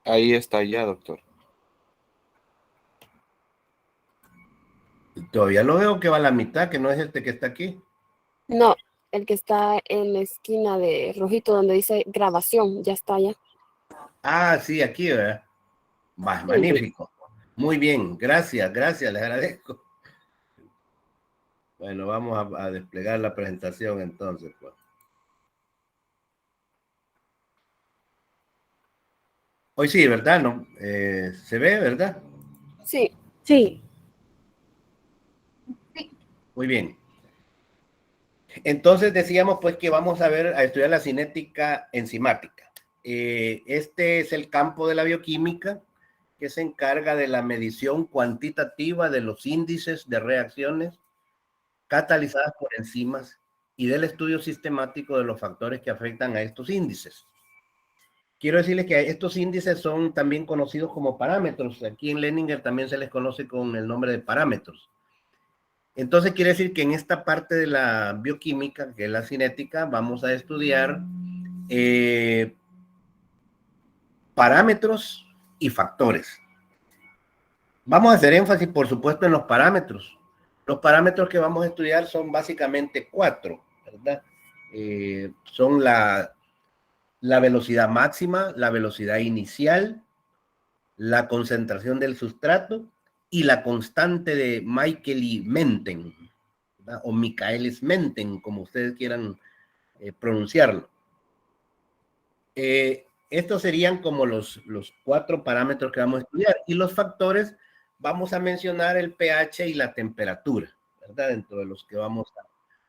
Ahí está ya, doctor. Todavía lo veo que va a la mitad, que no es este que está aquí. No, el que está en la esquina de rojito donde dice grabación, ya está allá. Ah, sí, aquí, ¿verdad? Va, magnífico. Muy bien, gracias, les agradezco. Bueno, vamos a desplegar la presentación entonces, pues. Hoy sí, ¿verdad? ¿No? ¿Se ve, verdad? Sí. Sí. Muy bien. Entonces decíamos pues que vamos a estudiar la cinética enzimática. Este es el campo de la bioquímica que se encarga de la medición cuantitativa de los índices de reacciones catalizadas por enzimas y del estudio sistemático de los factores que afectan a estos índices. Quiero decirles que estos índices son también conocidos como parámetros. Aquí en Leninger también se les conoce con el nombre de parámetros. Entonces quiere decir que en esta parte de la bioquímica, que es la cinética, vamos a estudiar parámetros y factores. Vamos a hacer énfasis, por supuesto, en los parámetros. Los parámetros que vamos a estudiar son básicamente 4, ¿verdad? Son la velocidad máxima, la velocidad inicial, la concentración del sustrato y la constante de Michaelis-Menten, ¿verdad? O Michaelis-Menten, como ustedes quieran pronunciarlo. Estos serían como los 4 parámetros que vamos a estudiar. Y los factores, vamos a mencionar el pH y la temperatura, ¿verdad? Dentro de los que vamos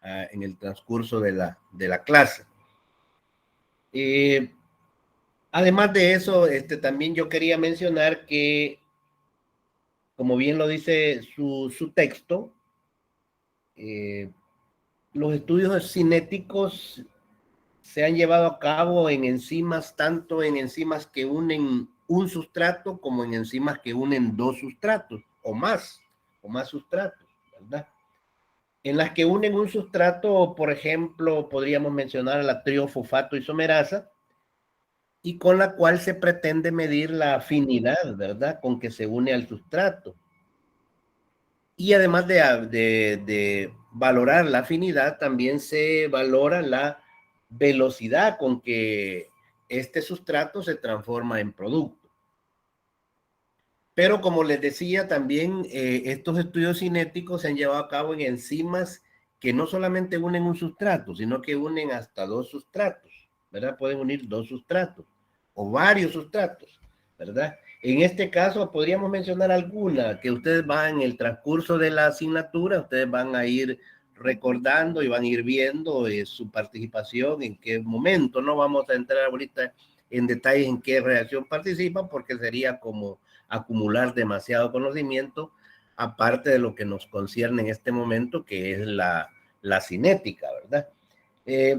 en el transcurso de la clase. Además de eso, también yo quería mencionar que, como bien lo dice su texto, los estudios cinéticos se han llevado a cabo en enzimas, tanto en enzimas que unen un sustrato como en enzimas que unen 2 sustratos o más sustratos, ¿verdad? En las que unen un sustrato, por ejemplo, podríamos mencionar la triofosfato isomerasa, y con la cual se pretende medir la afinidad, ¿verdad?, con que se une al sustrato. Y además de valorar la afinidad, también se valora la velocidad con que este sustrato se transforma en producto. Pero como les decía, también estos estudios cinéticos se han llevado a cabo en enzimas que no solamente unen un sustrato, sino que unen hasta 2 sustratos, ¿verdad? Pueden unir 2 sustratos o varios sustratos, ¿verdad? En este caso, podríamos mencionar alguna que ustedes van en el transcurso de la asignatura, ustedes van a ir recordando y van a ir viendo su participación, en qué momento. No vamos a entrar ahorita en detalles en qué reacción participan, porque sería como acumular demasiado conocimiento, aparte de lo que nos concierne en este momento, que es la cinética, ¿verdad?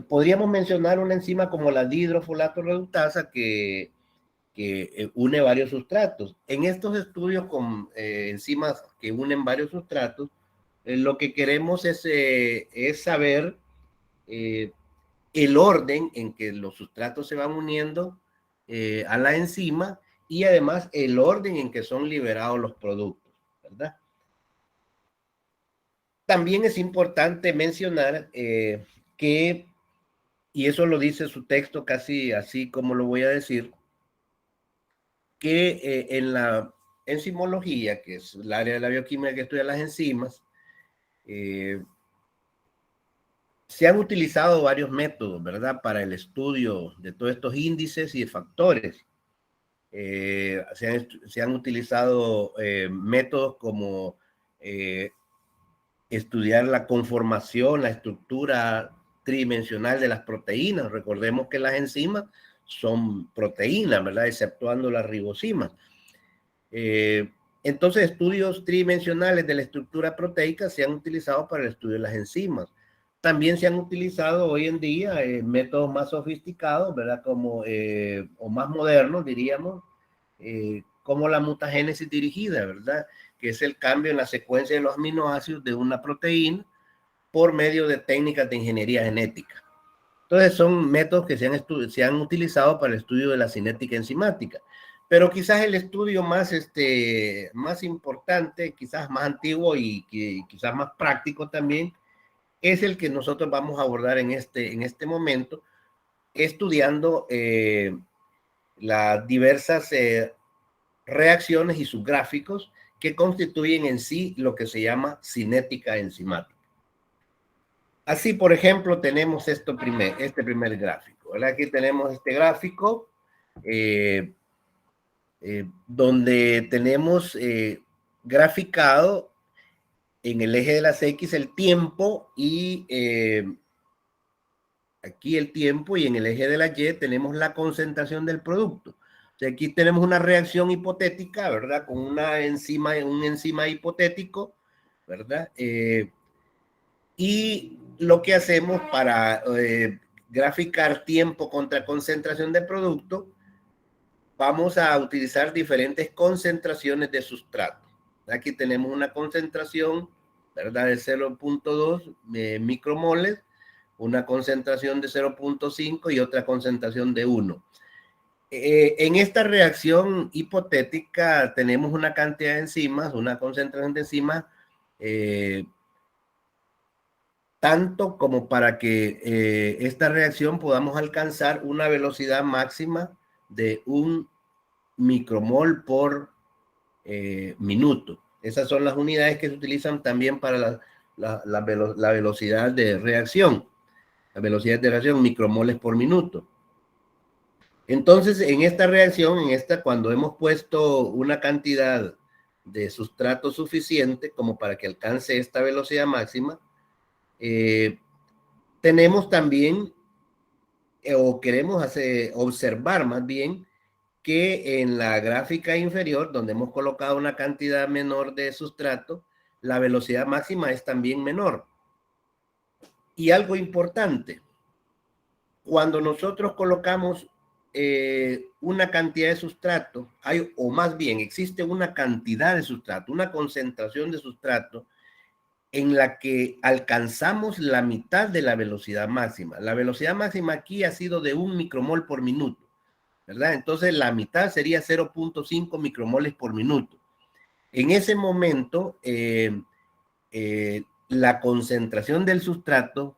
Podríamos mencionar una enzima como la dihidrofolato reductasa que une varios sustratos. En estos estudios con enzimas que unen varios sustratos, lo que queremos es saber el orden en que los sustratos se van uniendo a la enzima, y además el orden en que son liberados los productos, ¿verdad? También es importante mencionar que, y eso lo dice su texto casi así como lo voy a decir, que en la enzimología, que es el área de la bioquímica que estudia las enzimas, se han utilizado varios métodos, ¿verdad?, para el estudio de todos estos índices y de factores. Se han utilizado métodos como estudiar la conformación, la estructura tridimensional de las proteínas. Recordemos que las enzimas son proteínas, ¿verdad?, exceptuando las ribosimas. Entonces, estudios tridimensionales de la estructura proteica se han utilizado para el estudio de las enzimas. También se han utilizado hoy en día métodos más sofisticados, ¿verdad?, como, o más modernos, diríamos, como la mutagénesis dirigida, ¿verdad?, que es el cambio en la secuencia de los aminoácidos de una proteína por medio de técnicas de ingeniería genética, Entonces son métodos que se han utilizado para el estudio de la cinética enzimática. Pero quizás el estudio más importante, quizás más antiguo y quizás más práctico también, es el que nosotros vamos a abordar en este momento, estudiando las diversas reacciones y sus gráficos que constituyen en sí lo que se llama cinética enzimática. Así, por ejemplo, tenemos este primer gráfico, ¿verdad? Aquí tenemos este gráfico donde tenemos graficado en el eje de las X el tiempo y aquí el tiempo, y en el eje de la Y tenemos la concentración del producto. O sea, aquí tenemos una reacción hipotética, ¿verdad? Con un enzima hipotético, ¿verdad? Y lo que hacemos para graficar tiempo contra concentración del producto, vamos a utilizar diferentes concentraciones de sustrato. Aquí tenemos una concentración, ¿verdad? De 0.2 micromoles, una concentración de 0.5 y otra concentración de 1. En esta reacción hipotética tenemos una cantidad de enzimas, una concentración de enzimas, tanto como para que esta reacción podamos alcanzar una velocidad máxima de 1 micromol por minuto. Esas son las unidades que se utilizan también para la velocidad de reacción. La velocidad de reacción, micromoles por minuto. Entonces, en esta reacción, cuando hemos puesto una cantidad de sustrato suficiente como para que alcance esta velocidad máxima, tenemos también, o queremos observar más bien, que en la gráfica inferior, donde hemos colocado una cantidad menor de sustrato, la velocidad máxima es también menor. Y algo importante, cuando nosotros colocamos una cantidad de sustrato, o más bien existe una cantidad de sustrato, una concentración de sustrato en la que alcanzamos la mitad de la velocidad máxima. La velocidad máxima aquí ha sido de 1 micromol por minuto, ¿verdad? Entonces la mitad sería 0.5 micromoles por minuto. En ese momento, la concentración del sustrato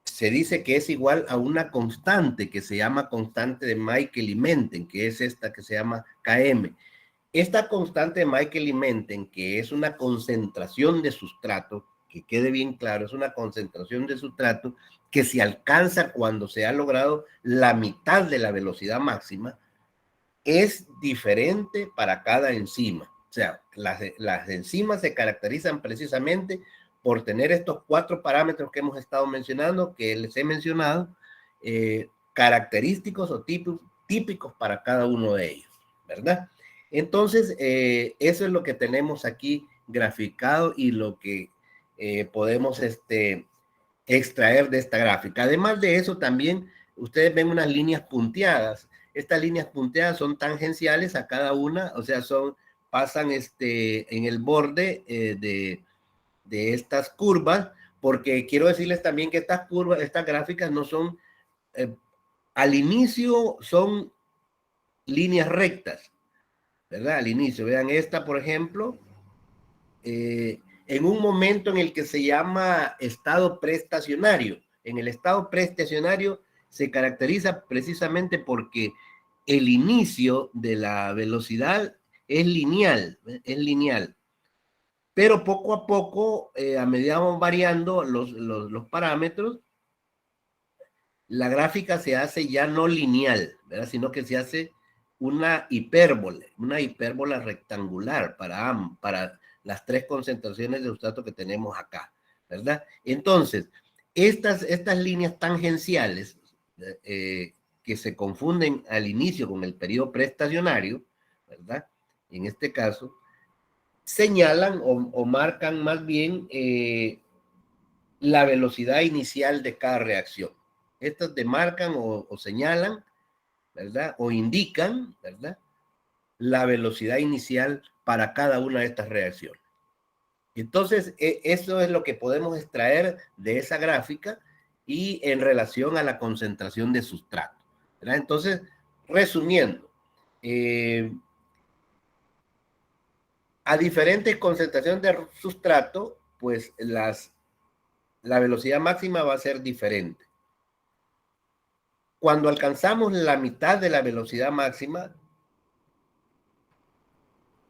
se dice que es igual a una constante que se llama constante de Michael y Menten, que es esta que se llama Km. Esta constante de Michael y Menten, que es una concentración de sustrato, que quede bien claro, es una concentración de sustrato que se alcanza cuando se ha logrado la mitad de la velocidad máxima, es diferente para cada enzima. O sea, las enzimas se caracterizan precisamente por tener estos 4 parámetros que hemos estado mencionando, que les he mencionado, característicos o típicos para cada uno de ellos, ¿verdad? Entonces, eso es lo que tenemos aquí graficado y lo que podemos extraer de esta gráfica. Además de eso, también ustedes ven unas líneas punteadas. Estas líneas punteadas son tangenciales a cada una, o sea, pasan en el borde de estas curvas, porque quiero decirles también que estas curvas, estas gráficas no son, al inicio son líneas rectas, ¿verdad? Al inicio, vean esta, por ejemplo, en un momento en el que se llama estado preestacionario. En el estado preestacionario se caracteriza precisamente porque el inicio de la velocidad es lineal, pero poco a poco, a medida vamos variando los parámetros, la gráfica se hace ya no lineal, ¿verdad? Sino que se hace una hipérbola rectangular para las 3 concentraciones de sustrato que tenemos acá, ¿verdad? Entonces, estas líneas tangenciales que se confunden al inicio con el periodo preestacionario, ¿verdad? En este caso, señalan o marcan más bien la velocidad inicial de cada reacción. Estas demarcan o señalan, ¿verdad? O indican, ¿verdad? La velocidad inicial para cada una de estas reacciones. Entonces, eso es lo que podemos extraer de esa gráfica y en relación a la concentración de sustrato, ¿verdad? Entonces, resumiendo, a diferentes concentraciones de sustrato, pues la velocidad máxima va a ser diferente. Cuando alcanzamos la mitad de la velocidad máxima,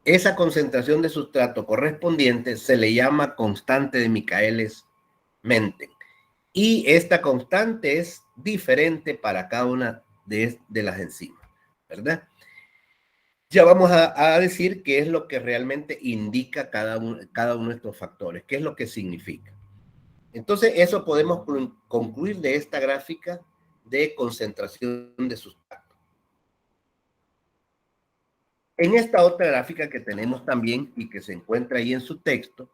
esa concentración de sustrato correspondiente se le llama constante de Michaelis-Menten. Y esta constante es diferente para cada una de las enzimas, ¿verdad? Ya vamos a decir qué es lo que realmente indica cada uno de estos factores, qué es lo que significa. Entonces, eso podemos concluir de esta gráfica de concentración de sustrato. En esta otra gráfica que tenemos también y que se encuentra ahí en su texto,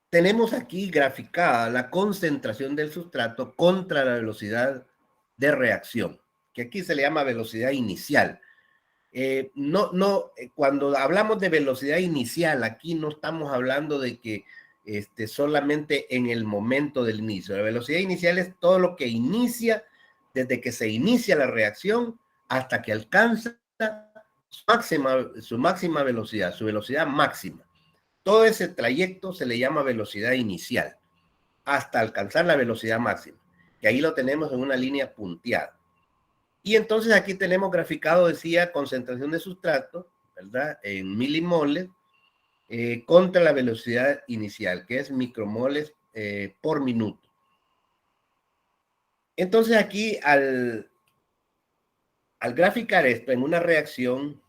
tenemos aquí graficada la concentración del sustrato contra la velocidad de reacción, que aquí se le llama velocidad inicial. Cuando hablamos de velocidad inicial, aquí no estamos hablando de que solamente en el momento del inicio. La velocidad inicial es todo lo que inicia, desde que se inicia la reacción hasta que alcanza su máxima velocidad, su velocidad máxima. Todo ese trayecto se le llama velocidad inicial, hasta alcanzar la velocidad máxima, que ahí lo tenemos en una línea punteada. Y entonces aquí tenemos graficado, decía, concentración de sustrato, ¿verdad? En milimoles contra la velocidad inicial, que es micromoles por minuto. Entonces aquí al graficar esto en una reacción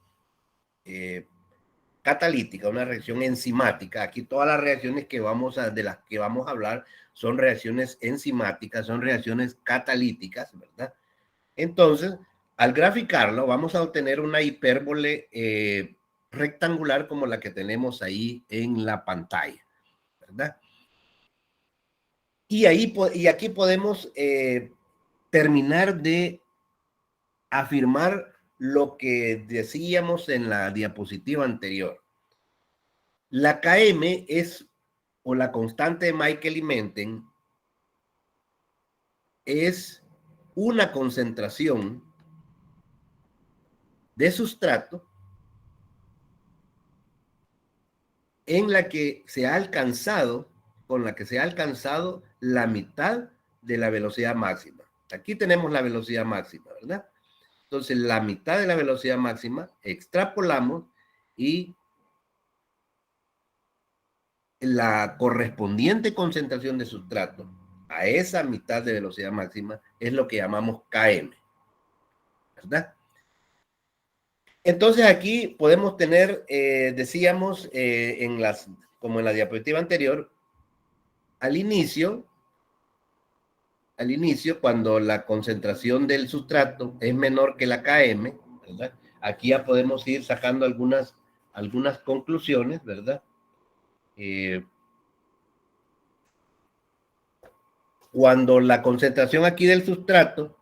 catalítica, una reacción enzimática, aquí todas las reacciones de las que vamos a hablar son reacciones enzimáticas, son reacciones catalíticas, ¿verdad? Entonces, al graficarlo, vamos a obtener una hipérbole rectangular como la que tenemos ahí en la pantalla, ¿verdad? Y aquí podemos terminar de afirmar lo que decíamos en la diapositiva anterior. La Km o la constante de Michaelis-Menten, es una concentración de sustrato con la que se ha alcanzado la mitad de la velocidad máxima. Aquí tenemos la velocidad máxima, ¿verdad? Entonces, la mitad de la velocidad máxima extrapolamos y la correspondiente concentración de sustrato a esa mitad de velocidad máxima es lo que llamamos Km, ¿verdad? Entonces aquí podemos tener, decíamos, como en la diapositiva anterior, al inicio, cuando la concentración del sustrato es menor que la Km, ¿verdad? Aquí ya podemos ir sacando algunas conclusiones, ¿verdad? Cuando la concentración aquí del sustrato,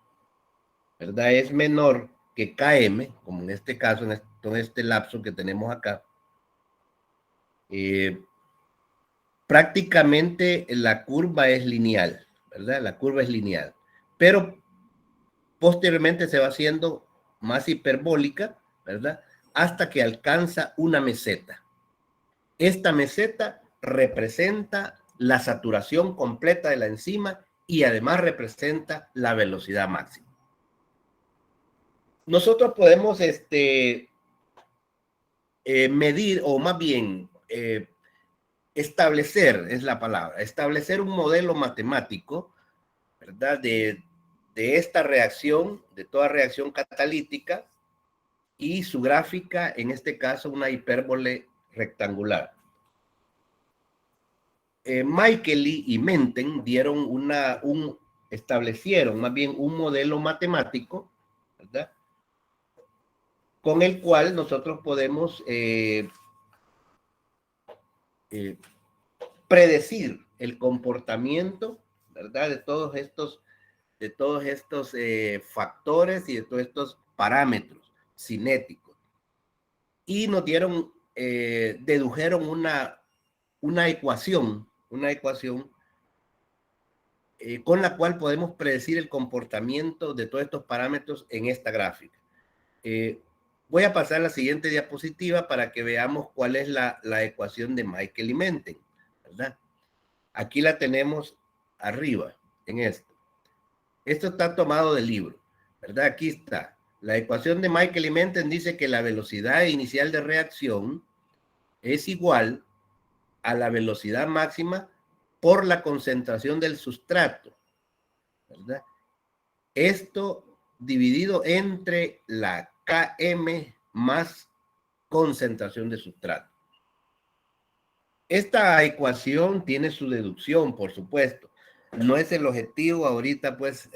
¿verdad?, es menor que Km, como en este caso, en este lapso que tenemos acá, prácticamente la curva es lineal, ¿verdad? La curva es lineal, pero posteriormente se va haciendo más hiperbólica, ¿verdad? Hasta que alcanza una meseta. Esta meseta representa la saturación completa de la enzima y además representa la velocidad máxima. Nosotros podemos medir, o más bien establecer, es la palabra, establecer un modelo matemático, ¿verdad? De esta reacción, de toda reacción catalítica, y su gráfica, en este caso, una hipérbole rectangular. Michaelis y Menten establecieron más bien un modelo matemático, ¿verdad?, con el cual nosotros podemos predecir el comportamiento, ¿verdad?, de todos estos factores y de todos estos parámetros cinéticos. Y nos dedujeron una ecuación con la cual podemos predecir el comportamiento de todos estos parámetros en esta gráfica. Voy a pasar a la siguiente diapositiva para que veamos cuál es la ecuación de Michael y Menten, ¿verdad? Aquí la tenemos arriba, en esto. Esto está tomado del libro, ¿verdad? Aquí está. La ecuación de Michael y Menten dice que la velocidad inicial de reacción es igual a la velocidad máxima por la concentración del sustrato, ¿verdad? Esto dividido entre la Km más concentración de sustrato. Esta ecuación tiene su deducción, por supuesto. No es el objetivo ahorita, pues,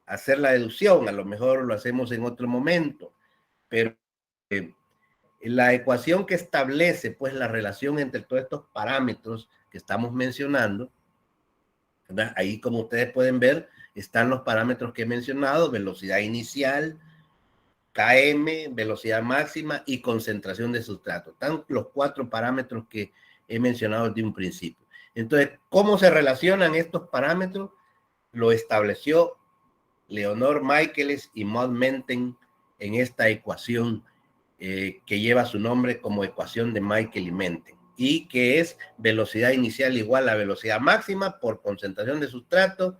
hacer la deducción. A lo mejor lo hacemos en otro momento. Pero la ecuación que establece, pues, la relación entre todos estos parámetros que estamos mencionando, ¿verdad? Ahí, como ustedes pueden ver, están los parámetros que he mencionado: velocidad inicial, Km, velocidad máxima y concentración de sustrato. Están los 4 parámetros que he mencionado desde un principio. Entonces, ¿cómo se relacionan estos parámetros? Lo estableció Leonor Michaelis y Maud Menten en esta ecuación que lleva su nombre como ecuación de Michael y Menten, y que es velocidad inicial igual a velocidad máxima por concentración de sustrato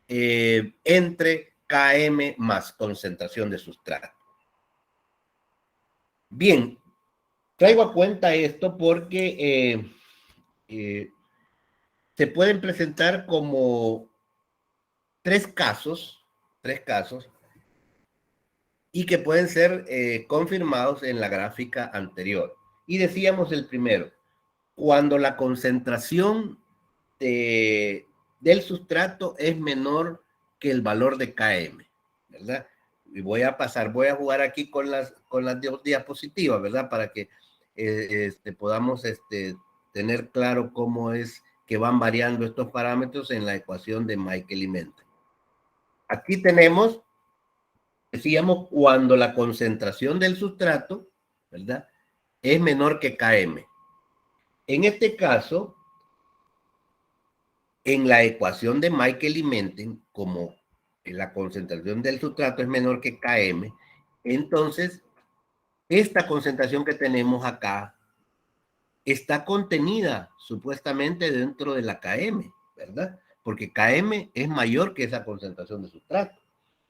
entre Km más concentración de sustrato. Bien, traigo a cuenta esto porque se pueden presentar como tres casos, y que pueden ser confirmados en la gráfica anterior. Y decíamos el primero: cuando la concentración del sustrato es menor que el valor de Km, ¿verdad? Y voy a jugar aquí con las diapositivas, ¿verdad? Para que podamos tener claro cómo es que van variando estos parámetros en la ecuación de Michael y Menten. Aquí tenemos, decíamos, cuando la concentración del sustrato, ¿verdad?, es menor que Km. En este caso, en la ecuación de Michael y Menten, como la concentración del sustrato es menor que Km, entonces esta concentración que tenemos acá está contenida supuestamente dentro de la Km, ¿verdad? Porque Km es mayor que esa concentración de sustrato.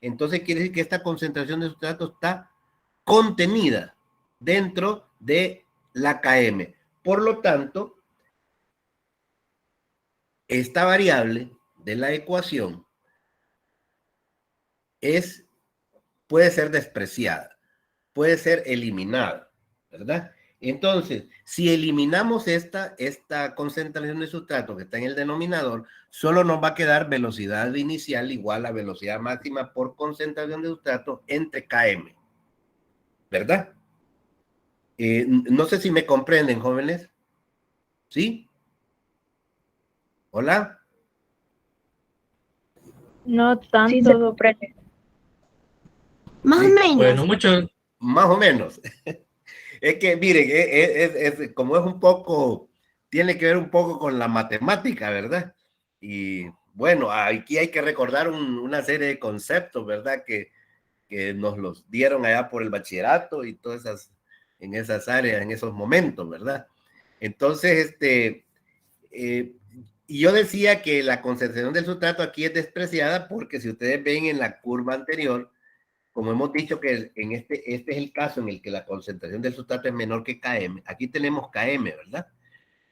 Entonces quiere decir que esta concentración de sustrato está contenida dentro de la Km. Por lo tanto, esta variable de la ecuación puede ser despreciada, puede ser eliminada, ¿verdad? Entonces, si eliminamos esta concentración de sustrato que está en el denominador, solo nos va a quedar velocidad inicial igual a velocidad máxima por concentración de sustrato entre Km, ¿verdad? No sé si me comprenden, jóvenes. ¿Sí? ¿Hola? No tanto, Sí, se comprende. Más o menos. Bueno, mucho. Más o menos. Es que, miren, como es un poco, tiene que ver un poco con la matemática, ¿verdad? Y bueno, aquí hay que recordar una serie de conceptos, ¿verdad? Que nos los dieron allá por el bachillerato y todas en esas áreas, en esos momentos, ¿verdad? Entonces, y yo decía que la concentración del sustrato aquí es despreciada porque si ustedes ven en la curva anterior, como hemos dicho que en este es el caso en el que la concentración del sustrato es menor que Km, aquí tenemos Km, ¿verdad?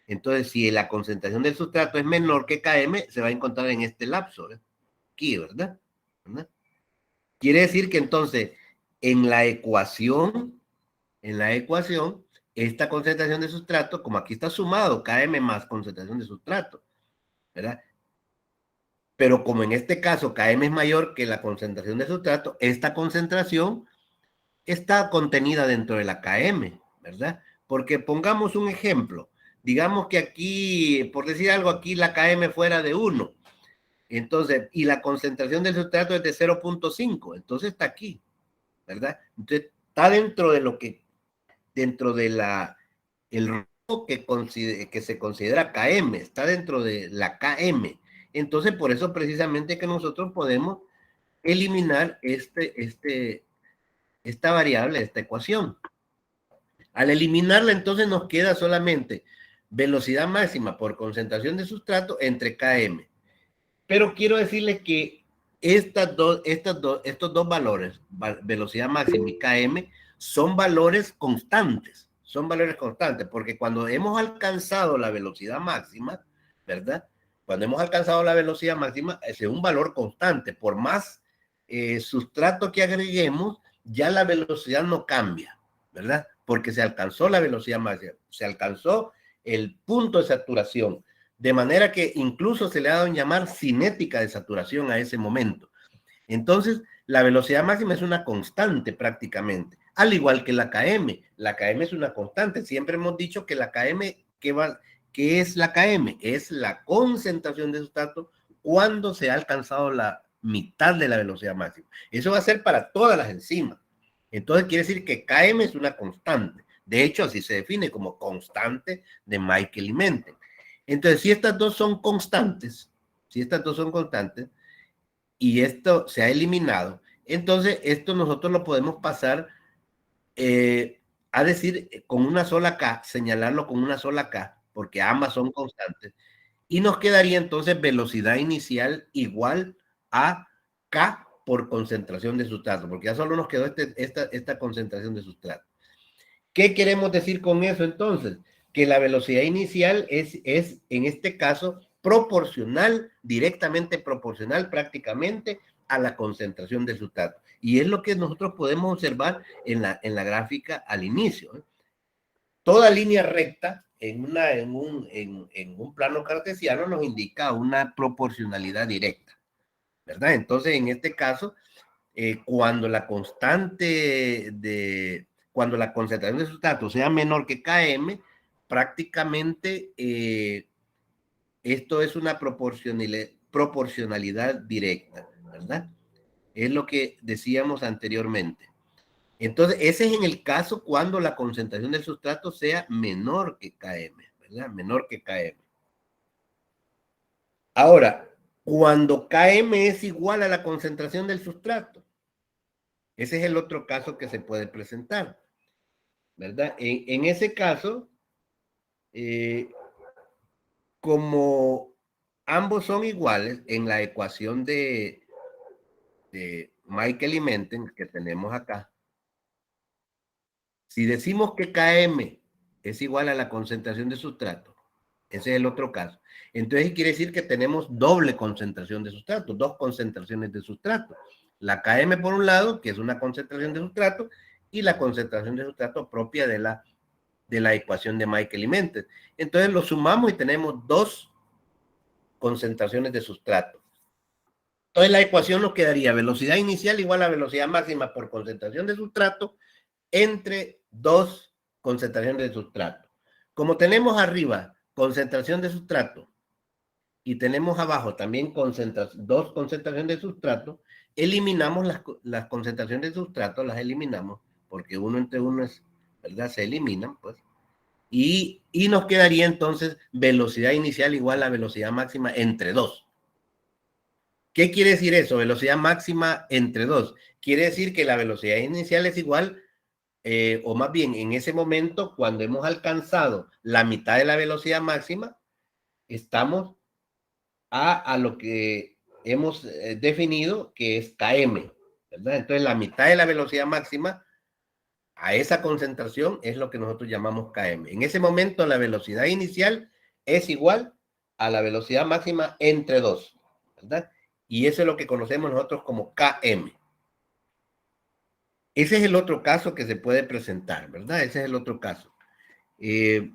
Entonces, si la concentración del sustrato es menor que Km, se va a encontrar en este lapso, ¿verdad? Aquí, ¿verdad? Quiere decir que entonces, en la ecuación, esta concentración de sustrato, como aquí está sumado Km más concentración de sustrato, ¿verdad? Pero como en este caso Km es mayor que la concentración de sustrato, esta concentración está contenida dentro de la Km, ¿verdad? Porque pongamos un ejemplo, digamos que aquí, por decir algo, aquí la Km fuera de 1, entonces, y la concentración del sustrato es de 0.5, entonces está aquí, ¿verdad? Entonces, está dentro de el que se considera KM, está dentro de la KM. Entonces, por eso precisamente que nosotros podemos eliminar esta variable, esta ecuación. Al eliminarla, entonces nos queda solamente velocidad máxima por concentración de sustrato entre KM. Pero quiero decirles que estos dos valores, velocidad máxima y KM, son valores constantes. Son valores constantes, porque cuando hemos alcanzado la velocidad máxima, ¿verdad? Cuando hemos alcanzado la velocidad máxima, es un valor constante. Por más sustrato que agreguemos, ya la velocidad no cambia, ¿verdad? Porque se alcanzó la velocidad máxima, se alcanzó el punto de saturación, de manera que incluso se le ha dado en llamar cinética de saturación a ese momento. Entonces, la velocidad máxima es una constante prácticamente, al igual que la KM. La KM es una constante. Siempre hemos dicho que la KM, ¿qué es la KM? Es la concentración de sustrato cuando se ha alcanzado la mitad de la velocidad máxima. Eso va a ser para todas las enzimas. Entonces quiere decir que KM es una constante. De hecho, así se define como constante de Michael y Menten. Entonces, si estas dos son constantes, y esto se ha eliminado, entonces esto nosotros lo podemos pasar a decir con una sola K, señalarlo con una sola K, porque ambas son constantes, y nos quedaría entonces velocidad inicial igual a K por concentración de sustrato, porque ya solo nos quedó esta concentración de sustrato. ¿Qué queremos decir con eso entonces? Que la velocidad inicial es en este caso proporcional, directamente proporcional prácticamente a la concentración de sustrato. Y es lo que nosotros podemos observar en la gráfica al inicio. Toda línea recta en un plano cartesiano nos indica una proporcionalidad directa, ¿verdad? Entonces, en este caso, cuando la concentración de sustrato sea menor que Km, prácticamente esto es una proporcionalidad directa, ¿verdad? Es lo que decíamos anteriormente. Entonces, ese es en el caso cuando la concentración del sustrato sea menor que Km, ¿verdad? Menor que Km. Ahora, cuando Km es igual a la concentración del sustrato, ese es el otro caso que se puede presentar, ¿verdad? En ese caso, como ambos son iguales en la ecuación de Michael y Menten que tenemos acá, si decimos que Km es igual a la concentración de sustrato, ese es el otro caso. Entonces quiere decir que tenemos doble concentración de sustrato, dos concentraciones de sustrato. La Km por un lado, que es una concentración de sustrato, y la concentración de sustrato propia de la ecuación de Michael y Menten. Entonces lo sumamos y tenemos dos concentraciones de sustrato. Entonces la ecuación nos quedaría velocidad inicial igual a velocidad máxima por concentración de sustrato entre dos concentraciones de sustrato. Como tenemos arriba concentración de sustrato y tenemos abajo también dos concentraciones de sustrato, eliminamos las concentraciones de sustrato, las eliminamos, porque uno entre uno es, ¿verdad? Se eliminan, pues. Y nos quedaría entonces velocidad inicial igual a velocidad máxima entre dos. ¿Qué quiere decir eso? Velocidad máxima entre dos. Quiere decir que la velocidad inicial es igual, o más bien en ese momento, cuando hemos alcanzado la mitad de la velocidad máxima, estamos a lo que hemos definido que es Km, ¿verdad? Entonces la mitad de la velocidad máxima a esa concentración es lo que nosotros llamamos Km. En ese momento la velocidad inicial es igual a la velocidad máxima entre dos, ¿verdad? Y eso es lo que conocemos nosotros como Km. Ese es el otro caso que se puede presentar, ¿verdad? Ese es el otro caso. El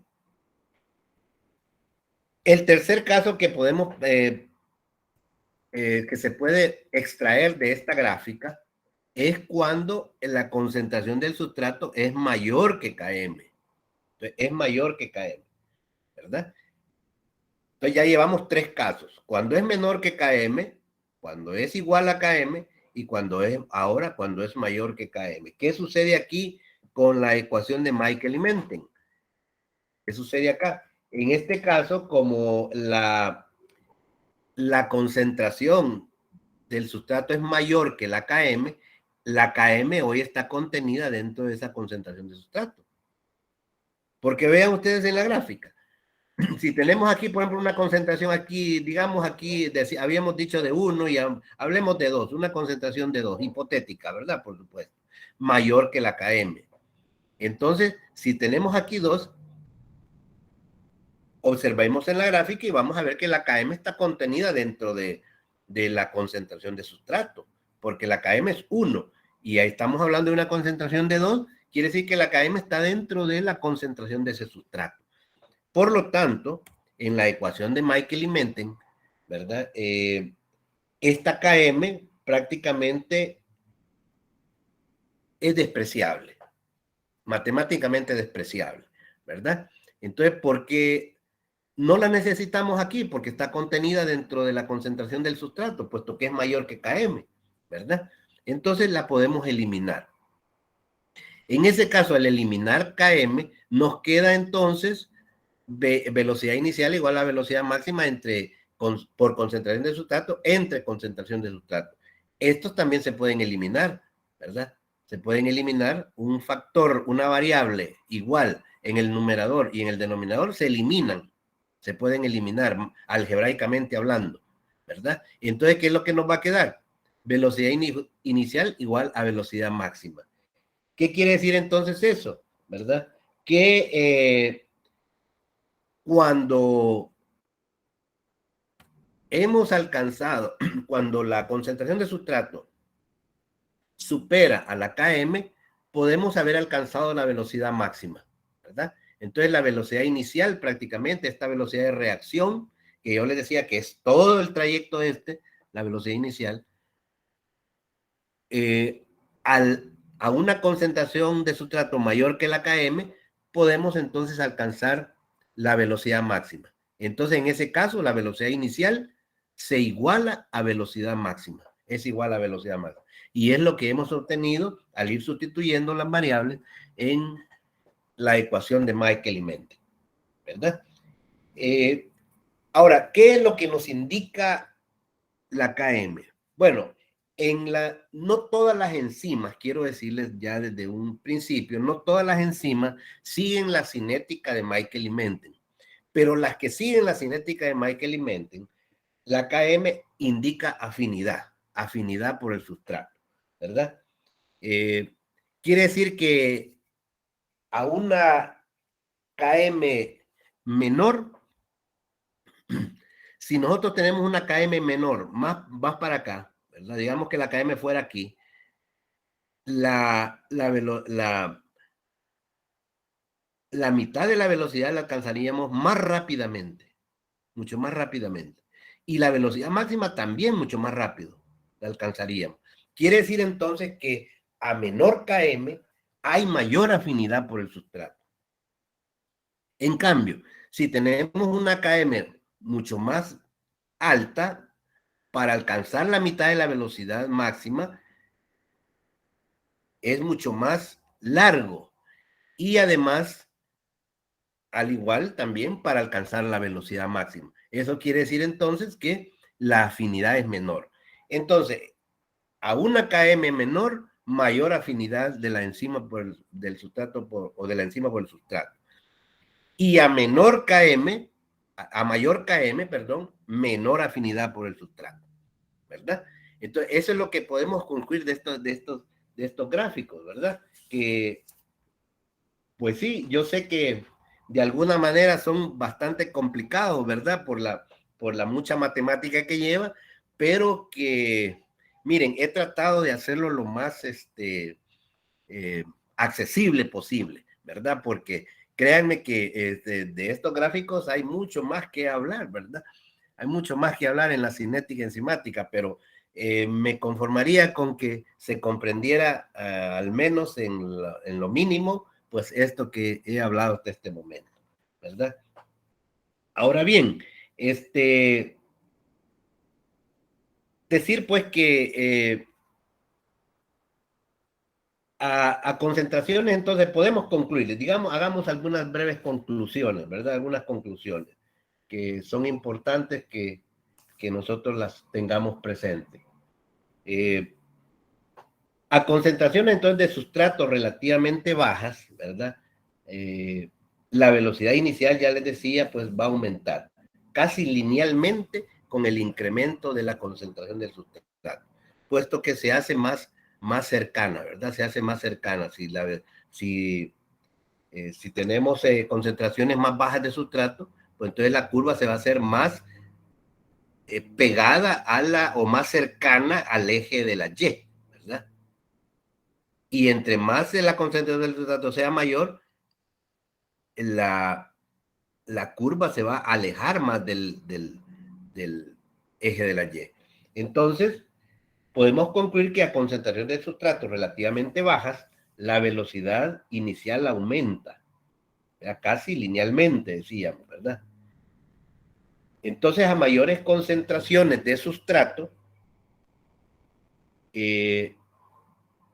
tercer caso que podemos, que se puede extraer de esta gráfica es cuando la concentración del sustrato es mayor que Km. Entonces, es mayor que Km, ¿verdad? Entonces ya llevamos tres casos. Cuando es menor que Km, cuando es igual a Km y cuando es mayor que Km. ¿Qué sucede aquí con la ecuación de Michael y Menten? ¿Qué sucede acá? En este caso, como la concentración del sustrato es mayor que la KM hoy está contenida dentro de esa concentración de sustrato. Porque vean ustedes en la gráfica, si tenemos aquí, por ejemplo, una concentración aquí, digamos aquí, habíamos dicho de 1 y hablemos de 2, una concentración de 2, hipotética, ¿verdad? Por supuesto, mayor que la KM. Entonces, si tenemos aquí 2, observemos en la gráfica y vamos a ver que la KM está contenida dentro de la concentración de sustrato, porque la KM es 1 y ahí estamos hablando de una concentración de 2, quiere decir que la KM está dentro de la concentración de ese sustrato. Por lo tanto, en la ecuación de Michael y Menten, ¿verdad? Esta KM prácticamente es despreciable, matemáticamente despreciable, ¿verdad? Entonces, ¿por qué no la necesitamos aquí? Porque está contenida dentro de la concentración del sustrato, puesto que es mayor que KM, ¿verdad? Entonces la podemos eliminar. En ese caso, al eliminar KM, nos queda entonces velocidad inicial igual a velocidad máxima por concentración de sustrato entre concentración de sustrato. Estos también se pueden eliminar, ¿verdad? Se pueden eliminar un factor, una variable igual en el numerador y en el denominador se eliminan, se pueden eliminar algebraicamente hablando, ¿verdad? Entonces, ¿qué es lo que nos va a quedar? Velocidad inicial igual a velocidad máxima. ¿Qué quiere decir entonces eso? ¿Verdad? Que cuando hemos alcanzado, cuando la concentración de sustrato supera a la KM, podemos haber alcanzado la velocidad máxima, ¿verdad? Entonces la velocidad inicial prácticamente, esta velocidad de reacción, que yo les decía que es todo el trayecto la velocidad inicial, a una concentración de sustrato mayor que la KM, podemos entonces alcanzar la velocidad máxima. Entonces, en ese caso, la velocidad inicial se iguala a velocidad máxima. Es igual a velocidad máxima. Y es lo que hemos obtenido al ir sustituyendo las variables en la ecuación de Michael y Menten, ¿verdad? Ahora, ¿qué es lo que nos indica la KM? Bueno, no todas las enzimas, quiero decirles ya desde un principio, no todas las enzimas siguen la cinética de Michael y Menten, pero las que siguen la cinética de Michael y Menten, la KM indica afinidad por el sustrato, ¿verdad? Quiere decir que a una KM menor, si nosotros tenemos una KM menor, más para acá, ¿verdad? Digamos que la KM fuera aquí, la mitad de la velocidad la alcanzaríamos más rápidamente, mucho más rápidamente. Y la velocidad máxima también mucho más rápido la alcanzaríamos. Quiere decir entonces que a menor KM hay mayor afinidad por el sustrato. En cambio, si tenemos una KM mucho más alta, para alcanzar la mitad de la velocidad máxima, es mucho más largo. Y además, al igual también para alcanzar la velocidad máxima. Eso quiere decir entonces que la afinidad es menor. Entonces, a una KM menor, mayor afinidad de la enzima del sustrato o de la enzima por el sustrato. Y a menor KM, a mayor KM, perdón, menor afinidad por el sustrato, ¿verdad? Entonces, eso es lo que podemos concluir de estos gráficos, ¿verdad? Que, pues sí, yo sé que de alguna manera son bastante complicados, ¿verdad? Por la mucha matemática que lleva, pero que, miren, he tratado de hacerlo lo más accesible posible, ¿verdad? Porque créanme que de estos gráficos hay mucho más que hablar, ¿verdad? Hay mucho más que hablar en la cinética enzimática, pero me conformaría con que se comprendiera al menos en lo mínimo, pues esto que he hablado hasta este momento, ¿verdad? Ahora bien, decir pues que A concentraciones, entonces podemos concluir, digamos, hagamos algunas breves conclusiones, ¿verdad? Algunas conclusiones que son importantes que nosotros las tengamos presentes. A concentraciones entonces de sustratos relativamente bajas, ¿verdad? La velocidad inicial, ya les decía, pues va a aumentar casi linealmente con el incremento de la concentración del sustrato, puesto que se hace más cercana, ¿verdad? Se hace más cercana. Si tenemos concentraciones más bajas de sustrato, pues entonces la curva se va a hacer más pegada o más cercana al eje de la Y, ¿verdad? Y entre más la concentración del sustrato sea mayor, la curva se va a alejar más del eje de la Y. Entonces, podemos concluir que a concentración de sustratos relativamente bajas, la velocidad inicial aumenta, casi linealmente, decíamos, ¿verdad? Entonces, a mayores concentraciones de sustrato,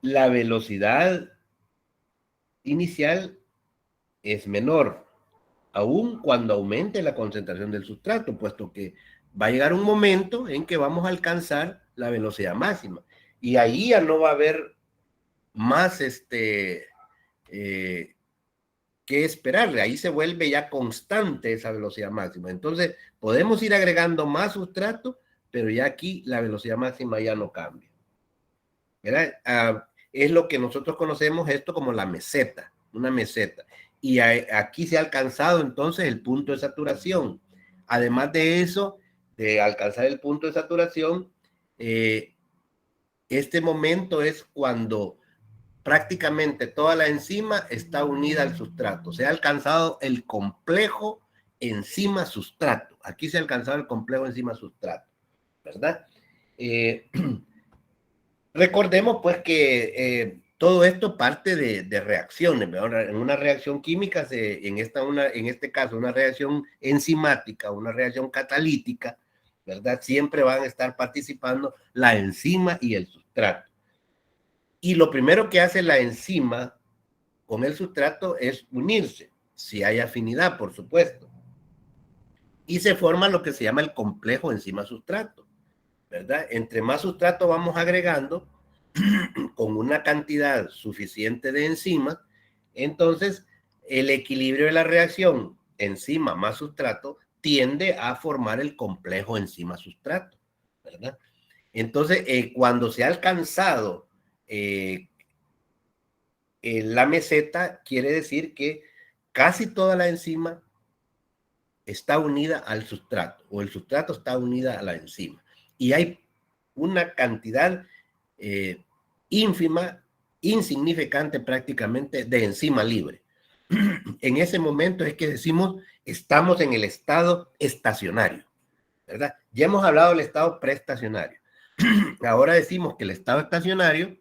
la velocidad inicial es menor, aun cuando aumente la concentración del sustrato, puesto que va a llegar un momento en que vamos a alcanzar la velocidad máxima. Y ahí ya no va a haber más que esperarle. Ahí se vuelve ya constante esa velocidad máxima. Entonces, podemos ir agregando más sustrato, pero ya aquí la velocidad máxima ya no cambia. ¿Verdad? Es lo que nosotros conocemos esto como la meseta, una meseta. Y aquí se ha alcanzado entonces el punto de saturación. Además de eso, de alcanzar el punto de saturación, este momento es cuando prácticamente toda la enzima está unida al sustrato. Se ha alcanzado el complejo enzima-sustrato. Aquí se ha alcanzado el complejo enzima-sustrato, ¿verdad? Recordemos pues que todo esto parte de reacciones, ¿verdad? En una reacción química, en este caso, una reacción enzimática, una reacción catalítica, ¿verdad? Siempre van a estar participando la enzima y el sustrato. Y lo primero que hace la enzima con el sustrato es unirse, si hay afinidad, por supuesto. Y se forma lo que se llama el complejo enzima-sustrato, ¿verdad? Entre más sustrato vamos agregando, con una cantidad suficiente de enzimas, entonces el equilibrio de la reacción enzima más sustrato tiende a formar el complejo enzima-sustrato, ¿verdad? Entonces, cuando se ha alcanzado la meseta, quiere decir que casi toda la enzima está unida al sustrato, o el sustrato está unida a la enzima. Y hay una cantidad ínfima, insignificante prácticamente, de enzima libre. En ese momento es que decimos, estamos en el estado estacionario, ¿verdad? Ya hemos hablado del estado preestacionario. Ahora decimos que el estado estacionario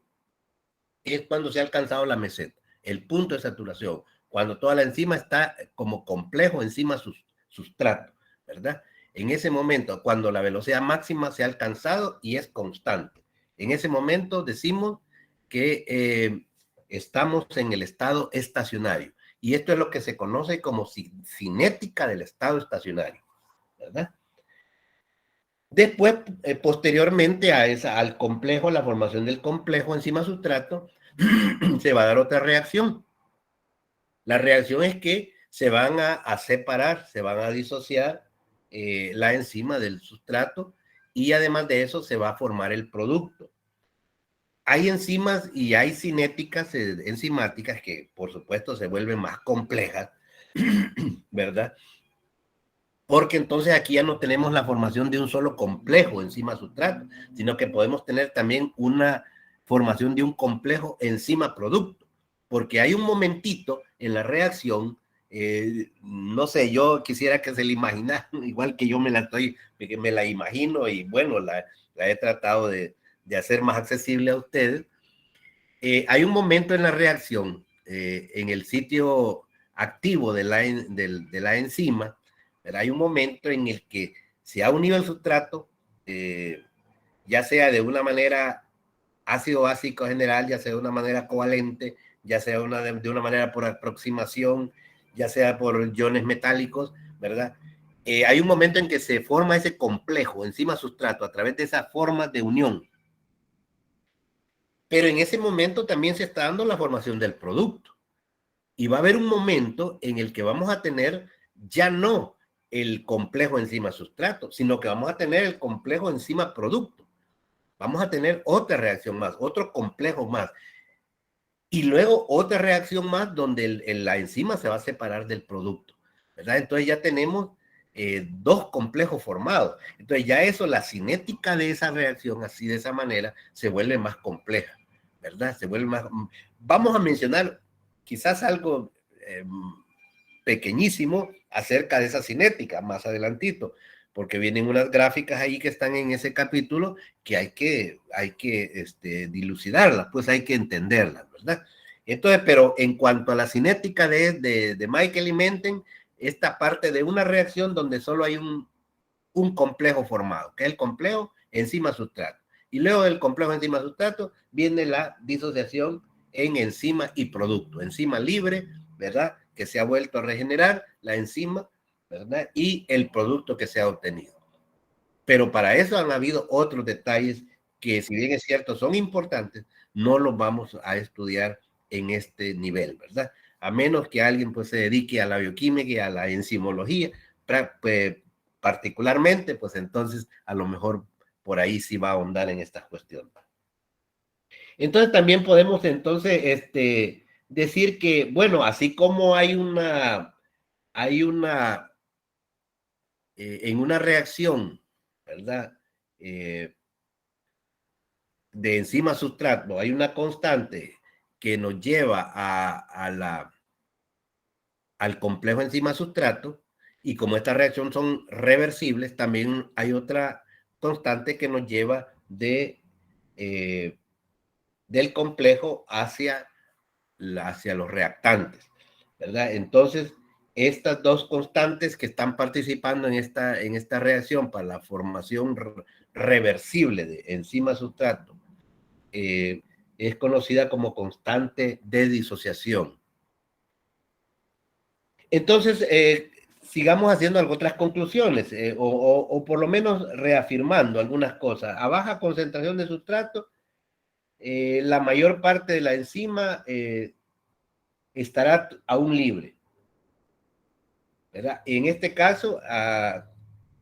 es cuando se ha alcanzado la meseta, el punto de saturación, cuando toda la enzima está como complejo enzima sustrato, ¿verdad? En ese momento, cuando la velocidad máxima se ha alcanzado y es constante. En ese momento decimos que estamos en el estado estacionario. Y esto es lo que se conoce como cinética del estado estacionario, ¿verdad? Después, posteriormente al complejo, la formación del complejo enzima-sustrato, se va a dar otra reacción. La reacción es que se van a separar, se van a disociar la enzima del sustrato y además de eso se va a formar el producto. Hay enzimas y hay cinéticas enzimáticas que por supuesto se vuelven más complejas, ¿verdad? Porque entonces aquí ya no tenemos la formación de un solo complejo enzima-sustrato, sino que podemos tener también una formación de un complejo enzima-producto, porque hay un momentito en la reacción, no sé, yo quisiera que se la imaginara, igual que yo me la imagino y bueno, la he tratado de hacer más accesible a ustedes. Hay un momento en la reacción, en el sitio activo de la enzima, pero hay un momento en el que se ha unido el sustrato, ya sea de una manera ácido básico general, ya sea de una manera covalente, ya sea de una manera por aproximación, ya sea por iones metálicos, ¿verdad? Hay un momento en que se forma ese complejo enzima-sustrato a través de esas formas de unión. Pero en ese momento también se está dando la formación del producto. Y va a haber un momento en el que vamos a tener ya no el complejo enzima-sustrato, sino que vamos a tener el complejo enzima-producto. Vamos a tener otra reacción más, otro complejo más. Y luego otra reacción más donde la enzima se va a separar del producto, ¿verdad? Entonces ya tenemos dos complejos formados. Entonces ya eso, la cinética de esa reacción, así de esa manera, se vuelve más compleja, ¿verdad? Se vuelve más... Vamos a mencionar quizás algo pequeñísimo acerca de esa cinética más adelantito, porque vienen unas gráficas ahí que están en ese capítulo que hay que dilucidarlas, pues hay que entenderlas, ¿verdad? Entonces, pero en cuanto a la cinética de Michael y Menten, esta parte de una reacción donde solo hay un complejo formado, que es el complejo enzima-sustrato. Y luego del complejo enzima-sustrato viene la disociación en enzima y producto. Enzima libre, ¿verdad? Que se ha vuelto a regenerar, la enzima, ¿verdad? Y el producto que se ha obtenido. Pero para eso han habido otros detalles que, si bien es cierto, son importantes, no los vamos a estudiar en este nivel, ¿verdad? A menos que alguien pues se dedique a la bioquímica y a la enzimología, particularmente, pues entonces a lo mejor por ahí sí va a ahondar en estas cuestiones. Entonces también podemos entonces decir que, bueno, así como hay en una reacción, ¿verdad? De enzima-sustrato, hay una constante que nos lleva al complejo enzima-sustrato, y como esta reacción son reversibles, también hay otra constante que nos lleva del complejo hacia los reactantes, ¿verdad? Entonces, estas dos constantes que están participando en esta reacción para la formación reversible de enzima-sustrato es conocida como constante de disociación. Entonces, sigamos haciendo otras conclusiones o por lo menos reafirmando algunas cosas. A baja concentración de sustrato, la mayor parte de la enzima estará aún libre, ¿verdad? En este caso,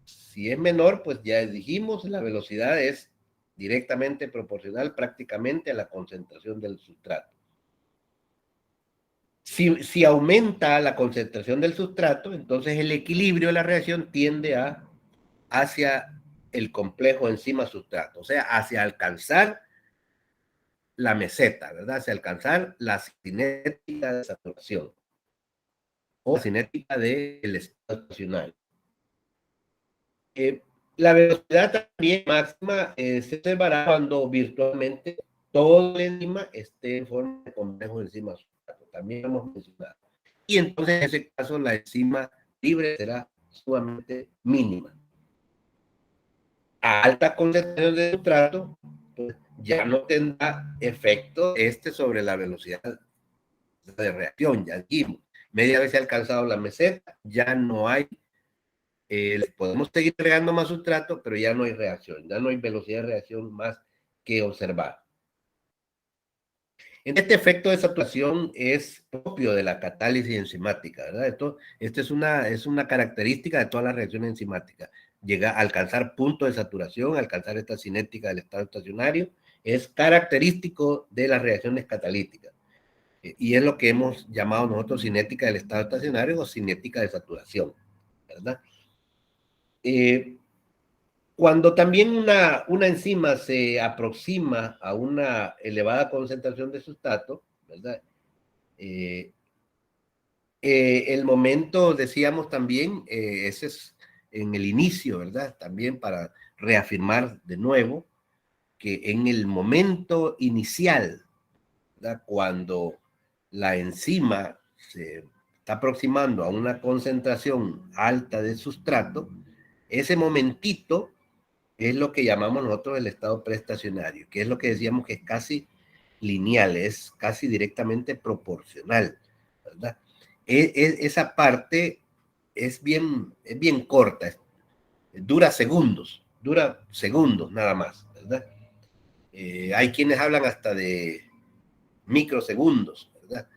si es menor, pues ya dijimos, la velocidad es directamente proporcional prácticamente a la concentración del sustrato. Si aumenta la concentración del sustrato, entonces el equilibrio de la reacción tiende hacia el complejo enzima-sustrato, o sea, hacia alcanzar la meseta, ¿verdad? Hacia alcanzar la cinética de saturación o cinética del estado estacionario. La velocidad también máxima se observará cuando virtualmente todo el enzima esté en forma de complejo enzima-sustrato. También hemos mencionado. Y entonces en ese caso la enzima libre será sumamente mínima. A alta concentración de sustrato, pues ya no tendrá efecto sobre la velocidad de reacción, ya dijimos. Media vez se ha alcanzado la meseta, ya no hay, podemos seguir agregando más sustrato, pero ya no hay reacción, ya no hay velocidad de reacción más que observar. Este efecto de saturación es propio de la catálisis enzimática, ¿verdad? Esto es una característica de todas las reacciones enzimáticas. Llega a alcanzar punto de saturación, alcanzar esta cinética del estado estacionario, es característico de las reacciones catalíticas. Y es lo que hemos llamado nosotros cinética del estado estacionario o cinética de saturación, ¿verdad? Cuando también una enzima se aproxima a una elevada concentración de sustrato, ¿verdad? El momento, decíamos también, ese es en el inicio, ¿verdad? También para reafirmar de nuevo que en el momento inicial, ¿verdad? Cuando la enzima se está aproximando a una concentración alta de sustrato, ese momentito es lo que llamamos nosotros el estado preestacionario, que es lo que decíamos que es casi lineal, es casi directamente proporcional, ¿verdad? Esa parte es bien corta, dura segundos nada más, ¿verdad? Hay quienes hablan hasta de microsegundos, ¿verdad?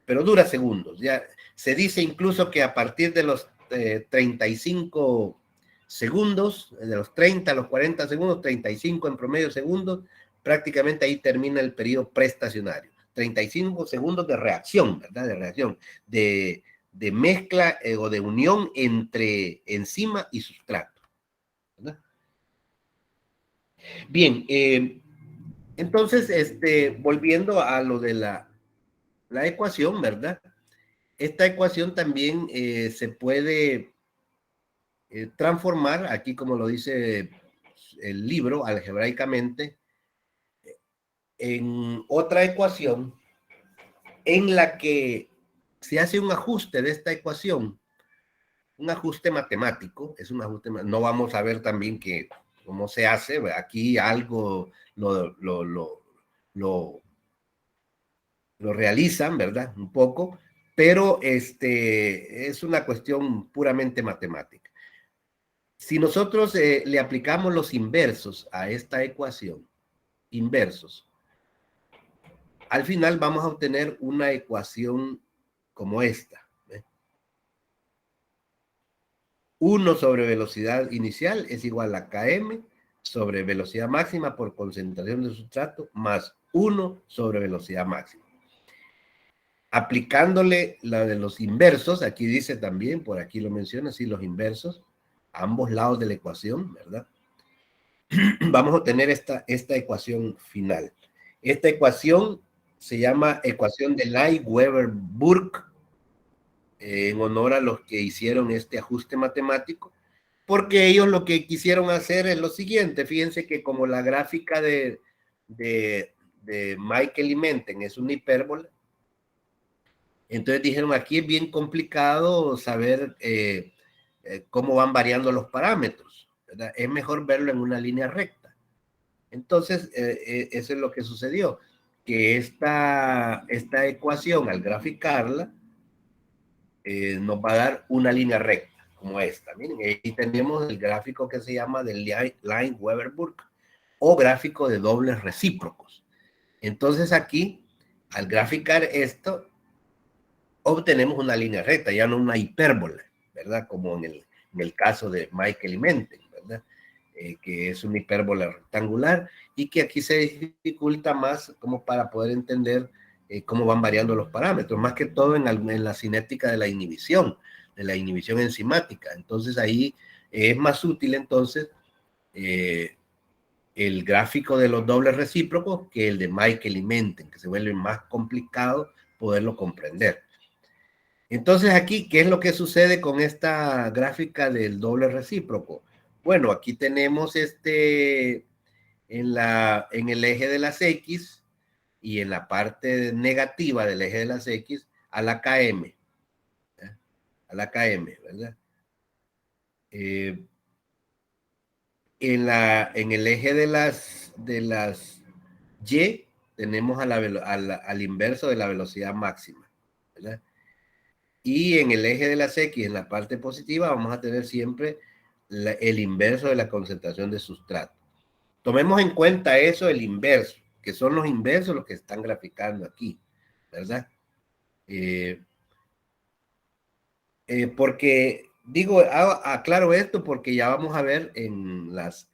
Pero dura segundos. Ya se dice incluso que a partir de los 35 segundos, de los 30 a los 40 segundos, 35 en promedio segundos, prácticamente ahí termina el periodo preestacionario. 35 segundos de reacción, ¿verdad? De reacción, de mezcla o de unión entre enzima y sustrato, ¿verdad? Bien, entonces, volviendo a lo de la ecuación, ¿verdad? Esta ecuación también se puede transformar, aquí como lo dice el libro, algebraicamente, en otra ecuación en la que se hace un ajuste de esta ecuación, un ajuste matemático, es un ajuste, no vamos a ver también que cómo se hace, aquí algo lo realizan, ¿verdad? Un poco, pero es una cuestión puramente matemática. Si nosotros le aplicamos los inversos a esta ecuación, inversos, al final vamos a obtener una ecuación como esta. 1 sobre velocidad inicial es igual a km sobre velocidad máxima por concentración de sustrato más 1 sobre velocidad máxima. Aplicándole la de los inversos, aquí dice también, por aquí lo menciona, sí, los inversos, a ambos lados de la ecuación, ¿verdad? Vamos a tener esta ecuación final. Esta ecuación se llama ecuación de Light-Weber-Burke, en honor a los que hicieron este ajuste matemático, porque ellos lo que quisieron hacer es lo siguiente. Fíjense que como la gráfica de Michael y Menten es una hipérbola, entonces dijeron, aquí es bien complicado saber cómo van variando los parámetros, ¿verdad? Es mejor verlo en una línea recta. Entonces, eso es lo que sucedió, que esta ecuación, al graficarla, nos va a dar una línea recta, como esta. Miren, ahí tenemos el gráfico que se llama del Light-Weber-Burke, o gráfico de dobles recíprocos. Entonces aquí, al graficar esto, obtenemos una línea recta, ya no una hipérbola, ¿verdad? Como en el caso de Michael y Menten, ¿verdad? Que es una hipérbola rectangular y que aquí se dificulta más como para poder entender cómo van variando los parámetros, más que todo en la cinética de la inhibición enzimática. Entonces ahí es más útil entonces el gráfico de los dobles recíprocos que el de Michael y Menten, que se vuelve más complicado poderlo comprender. Entonces aquí, ¿qué es lo que sucede con esta gráfica del doble recíproco? Bueno, aquí tenemos en el eje de las X y en la parte negativa del eje de las X a la KM. ¿eh? A la KM, ¿verdad? En el eje de las Y tenemos al inverso de la velocidad máxima, ¿verdad? Y en el eje de las X, en la parte positiva, vamos a tener siempre el inverso de la concentración de sustrato. Tomemos en cuenta eso, el inverso, que son los inversos los que están graficando aquí, ¿verdad? Porque, digo, aclaro esto porque ya vamos a ver en las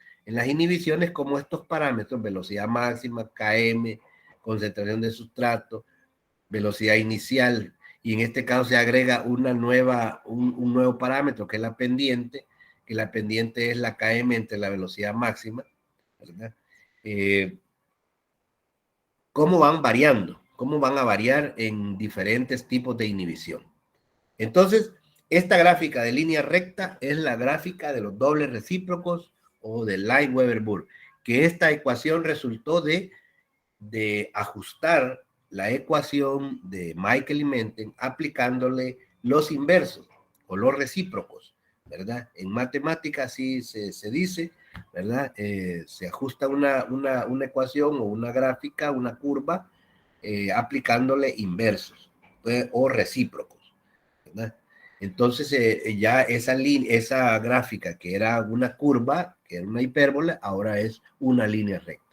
inhibiciones cómo estos parámetros, velocidad máxima, KM, concentración de sustrato, velocidad inicial, y en este caso se agrega un nuevo parámetro que es la pendiente, que la pendiente es la KM entre la velocidad máxima, ¿verdad? ¿Cómo van variando? ¿Cómo van a variar en diferentes tipos de inhibición? Entonces, esta gráfica de línea recta es la gráfica de los dobles recíprocos o de Light-Weber-Burke, que esta ecuación resultó de ajustar la ecuación de Michael y Menten aplicándole los inversos o los recíprocos ¿verdad? En matemáticas así se dice, ¿verdad? Se ajusta una ecuación o una gráfica, una curva, aplicándole inversos o recíprocos, ¿verdad? Entonces ya esa gráfica que era una curva, que era una hipérbola, ahora es una línea recta,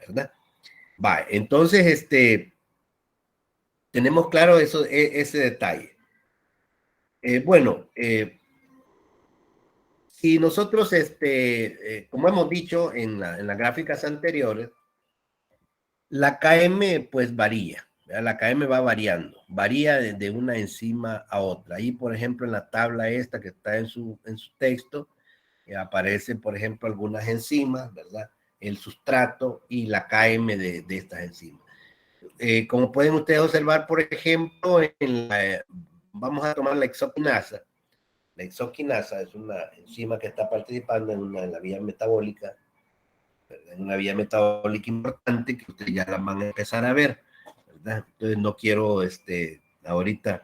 ¿verdad? Va, entonces tenemos claro ese detalle. Bueno, si nosotros, como hemos dicho en las gráficas anteriores, la KM pues varía, ¿verdad? La KM va variando, varía de una enzima a otra. Ahí, por ejemplo, en la tabla esta que está en su texto, aparecen, por ejemplo, algunas enzimas, ¿verdad? El sustrato y la KM de estas enzimas. Como pueden ustedes observar, por ejemplo, vamos a tomar la hexoquinasa. La hexoquinasa es una enzima que está participando en la vía metabólica, en una vía metabólica importante que ustedes ya la van a empezar a ver, ¿verdad? Entonces no quiero ahorita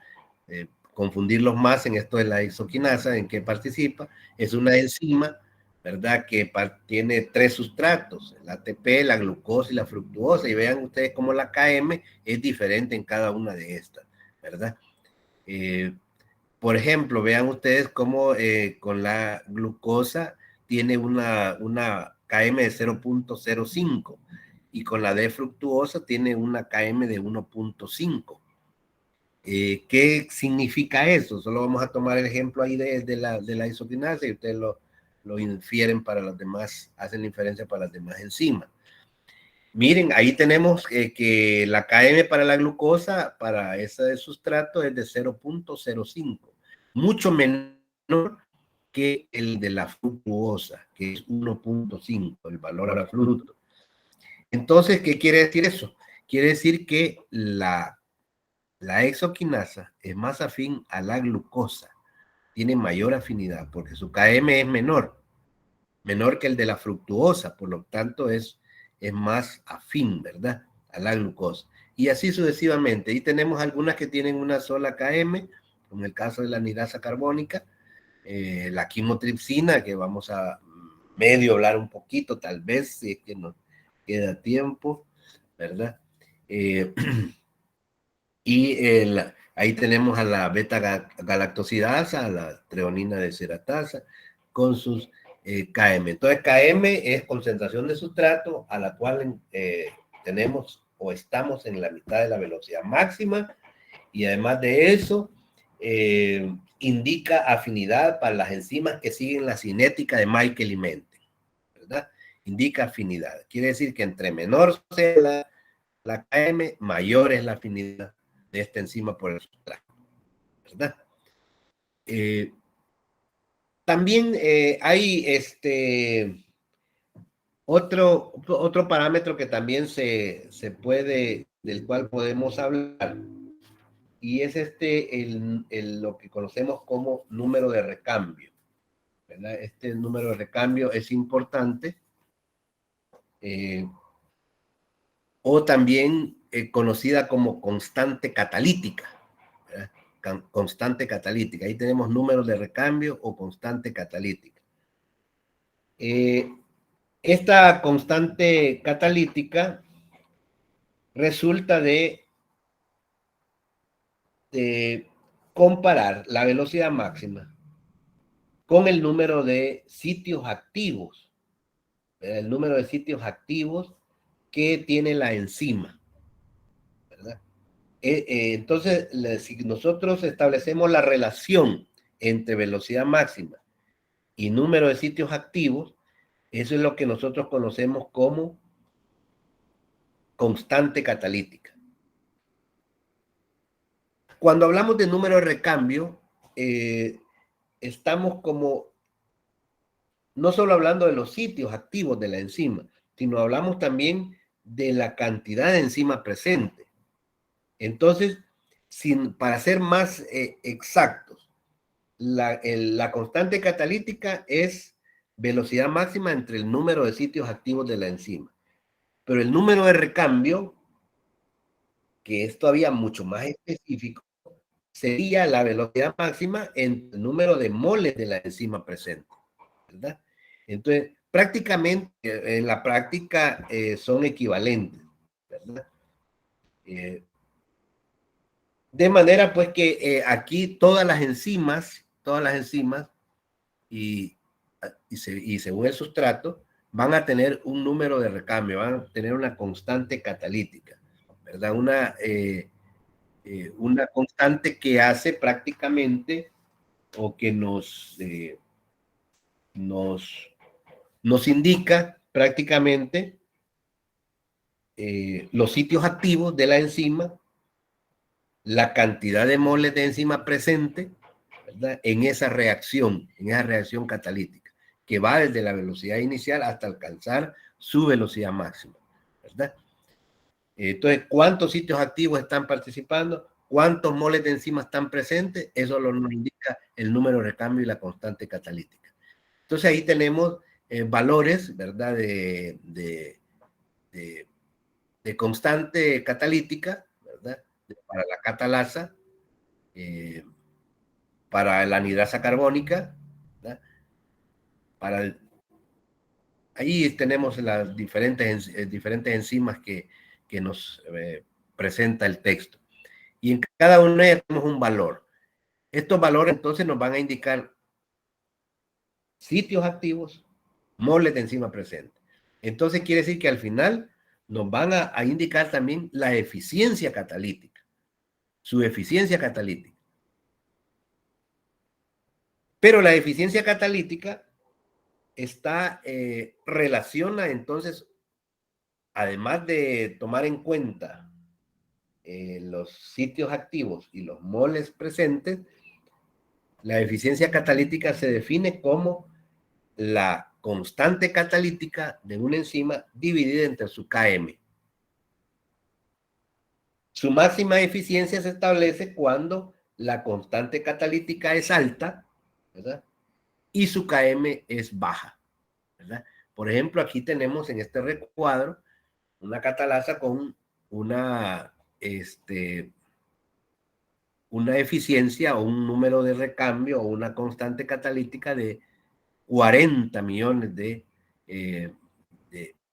confundirlos más en esto de la hexoquinasa, en qué participa. Es una enzima, ¿verdad? Que tiene 3 sustratos, el ATP, la glucosa y la fructuosa, y vean ustedes cómo la KM es diferente en cada una de estas, ¿verdad? Por ejemplo, vean ustedes cómo con la glucosa tiene una KM de 0.05 y con la D fructuosa tiene una KM de 1.5. ¿Qué significa eso? Solo vamos a tomar el ejemplo ahí de la isoquinasa y ustedes lo infieren para las demás, hacen la inferencia para las demás enzimas. Miren, ahí tenemos que la KM para la glucosa, para ese sustrato, es de 0.05, mucho menor que el de la fructuosa, que es 1.5, el valor absoluto. Entonces, ¿qué quiere decir eso? Quiere decir que la hexoquinasa es más afín a la glucosa, tiene mayor afinidad, porque su KM es menor que el de la fructuosa, por lo tanto es más afín, ¿verdad? A la glucosa. Y así sucesivamente. Y tenemos algunas que tienen una sola KM, como el caso de la anhidasa carbónica, la quimotripsina, que vamos a medio hablar un poquito, tal vez, si es que nos queda tiempo, ¿verdad? Y ahí tenemos a la beta-galactosidasa, a la treonina de ceratasa, con sus KM. Entonces, KM es concentración de sustrato a la cual tenemos o estamos en la mitad de la velocidad máxima, y además de eso, indica afinidad para las enzimas que siguen la cinética de Michael y Menten, ¿verdad? Indica afinidad. Quiere decir que entre menor sea la KM, mayor es la afinidad de esta enzima por el sustrato, ¿verdad? También hay otro parámetro que también del cual podemos hablar, y es lo que conocemos como número de recambio, ¿verdad? Este número de recambio es importante, o también conocida como constante catalítica, ¿verdad? Constante catalítica. Ahí tenemos números de recambio o constante catalítica. Esta constante catalítica resulta de comparar la velocidad máxima con el número de sitios activos, ¿verdad? El número de sitios activos que tiene la enzima, ¿verdad? Entonces, si nosotros establecemos la relación entre velocidad máxima y número de sitios activos, eso es lo que nosotros conocemos como constante catalítica. Cuando hablamos de número de recambio, estamos no solo hablando de los sitios activos de la enzima, sino hablamos también de la cantidad de enzima presente. Entonces, para ser más exactos, la constante catalítica es velocidad máxima entre el número de sitios activos de la enzima. Pero el número de recambio, que es todavía mucho más específico, sería la velocidad máxima en el número de moles de la enzima presente, ¿verdad? Entonces, prácticamente, en la práctica son equivalentes, ¿verdad? De manera pues que aquí todas las enzimas y según el sustrato van a tener un número de recambio, van a tener una constante catalítica, ¿verdad? Una constante que hace prácticamente o que nos indica prácticamente los sitios activos de la enzima, la cantidad de moles de enzima presente, ¿verdad? En esa reacción catalítica, que va desde la velocidad inicial hasta alcanzar su velocidad máxima, ¿verdad? Entonces, ¿cuántos sitios activos están participando? ¿Cuántos moles de enzima están presentes? Eso nos indica el número de recambio y la constante catalítica. Entonces, ahí tenemos valores, ¿verdad? De constante catalítica, ¿verdad? Para la catalasa, para la anhidrasa carbónica, ¿verdad? Ahí tenemos las diferentes enzimas que nos presenta el texto. Y en cada una de ellas tenemos un valor. Estos valores entonces nos van a indicar sitios activos, moles de enzima presente. Entonces quiere decir que al final nos van a indicar también la eficiencia catalítica, su eficiencia catalítica. Pero la eficiencia catalítica relaciona entonces, además de tomar en cuenta los sitios activos y los moles presentes, la eficiencia catalítica se define como la constante catalítica de una enzima dividida entre su Km. Su máxima eficiencia se establece cuando la constante catalítica es alta, ¿verdad? Y su Km es baja, ¿verdad? Por ejemplo, aquí tenemos en este recuadro una catalasa con una eficiencia o un número de recambio o una constante catalítica de 40 millones de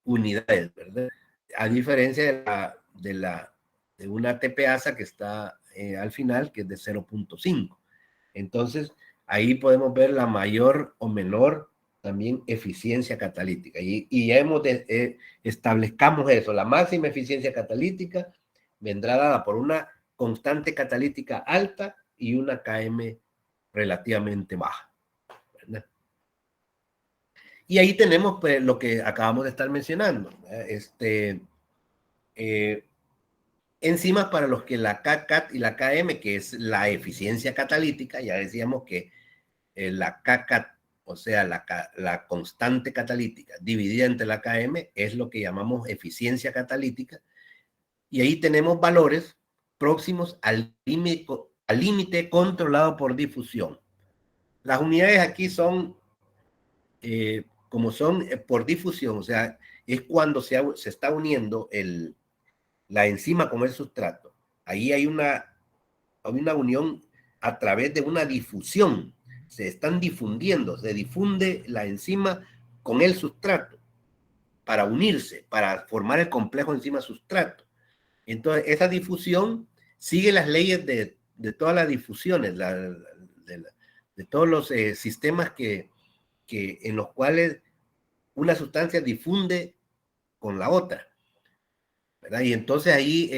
unidades, ¿verdad? A diferencia de una TPasa que está al final, que es de 0.5. Entonces, ahí podemos ver la mayor o menor también eficiencia catalítica. Y ya establezcamos eso. La máxima eficiencia catalítica vendrá dada por una constante catalítica alta y una Km relativamente baja, ¿verdad? Y ahí tenemos pues, lo que acabamos de estar mencionando. Enzimas para los que la KCAT y la KM, que es la eficiencia catalítica, ya decíamos que la KCAT, o sea, la constante catalítica dividida entre la KM, es lo que llamamos eficiencia catalítica. Y ahí tenemos valores próximos al límite controlado por difusión. Las unidades aquí son, como son por difusión, o sea, es cuando se está uniendo la enzima con el sustrato. Ahí hay una unión a través de una difusión. Se están difundiendo, se difunde la enzima con el sustrato para unirse, para formar el complejo enzima-sustrato. Entonces, esa difusión sigue las leyes de todas las difusiones, de todos los sistemas en los cuales una sustancia difunde con la otra, ¿verdad? Y entonces ahí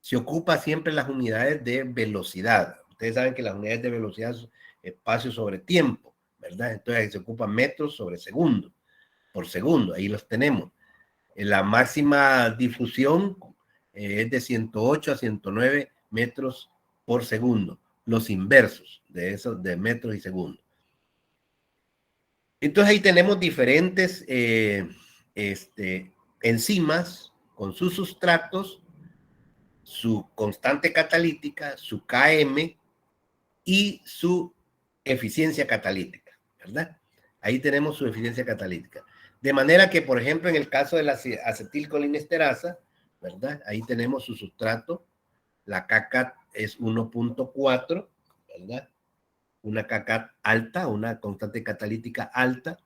se ocupa siempre las unidades de velocidad. Ustedes saben que las unidades de velocidad son espacio sobre tiempo, ¿verdad? Entonces ahí se ocupan metros sobre segundo, por segundo, ahí los tenemos. La máxima difusión es de 108 a 109 metros por segundo, los inversos de esos de metros y segundos. Entonces ahí tenemos diferentes enzimas con sus sustratos, su constante catalítica, su Km y su eficiencia catalítica, ¿verdad? Ahí tenemos su eficiencia catalítica. De manera que, por ejemplo, en el caso de la acetilcolinesterasa, ¿verdad? Ahí tenemos su sustrato, la KCAT es 1.4, ¿verdad? Una KCAT alta, una constante catalítica alta,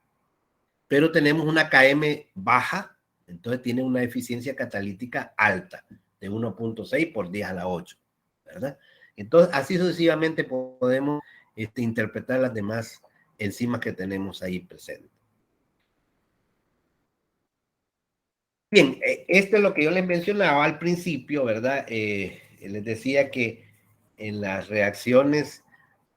pero tenemos una KM baja, entonces tiene una eficiencia catalítica alta, de 1.6 por 10 a la 8, ¿verdad? Entonces, así sucesivamente podemos interpretar las demás enzimas que tenemos ahí presentes. Bien, esto es lo que yo les mencionaba al principio, ¿verdad? Les decía que en las reacciones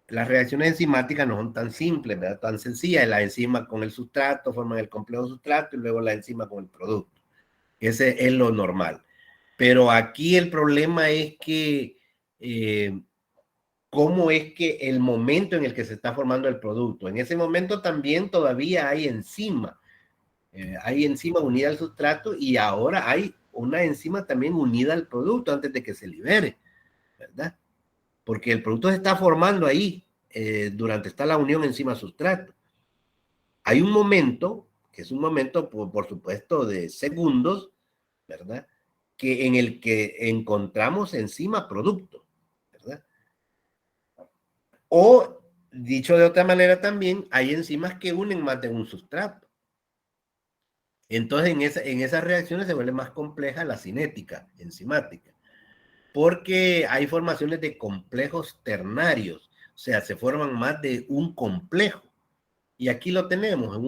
enzimáticas no son tan simples, ¿verdad? Tan sencillas. La enzima con el sustrato forman el complejo sustrato y luego la enzima con el producto. Ese es lo normal. Pero aquí el problema es que cómo es que el momento en el que se está formando el producto. En ese momento también todavía hay enzima. Hay enzima unida al sustrato y ahora hay una enzima también unida al producto antes de que se libere, ¿verdad? Porque el producto se está formando ahí durante está la unión enzima-sustrato. Hay un momento, que es un momento, por supuesto, de segundos, ¿verdad? Que en el que encontramos enzima-producto, ¿verdad? O, dicho de otra manera también, hay enzimas que unen más de un sustrato. Entonces, en esas reacciones se vuelve más compleja la cinética enzimática, porque hay formaciones de complejos ternarios, o sea, se forman más de un complejo. Y aquí lo tenemos en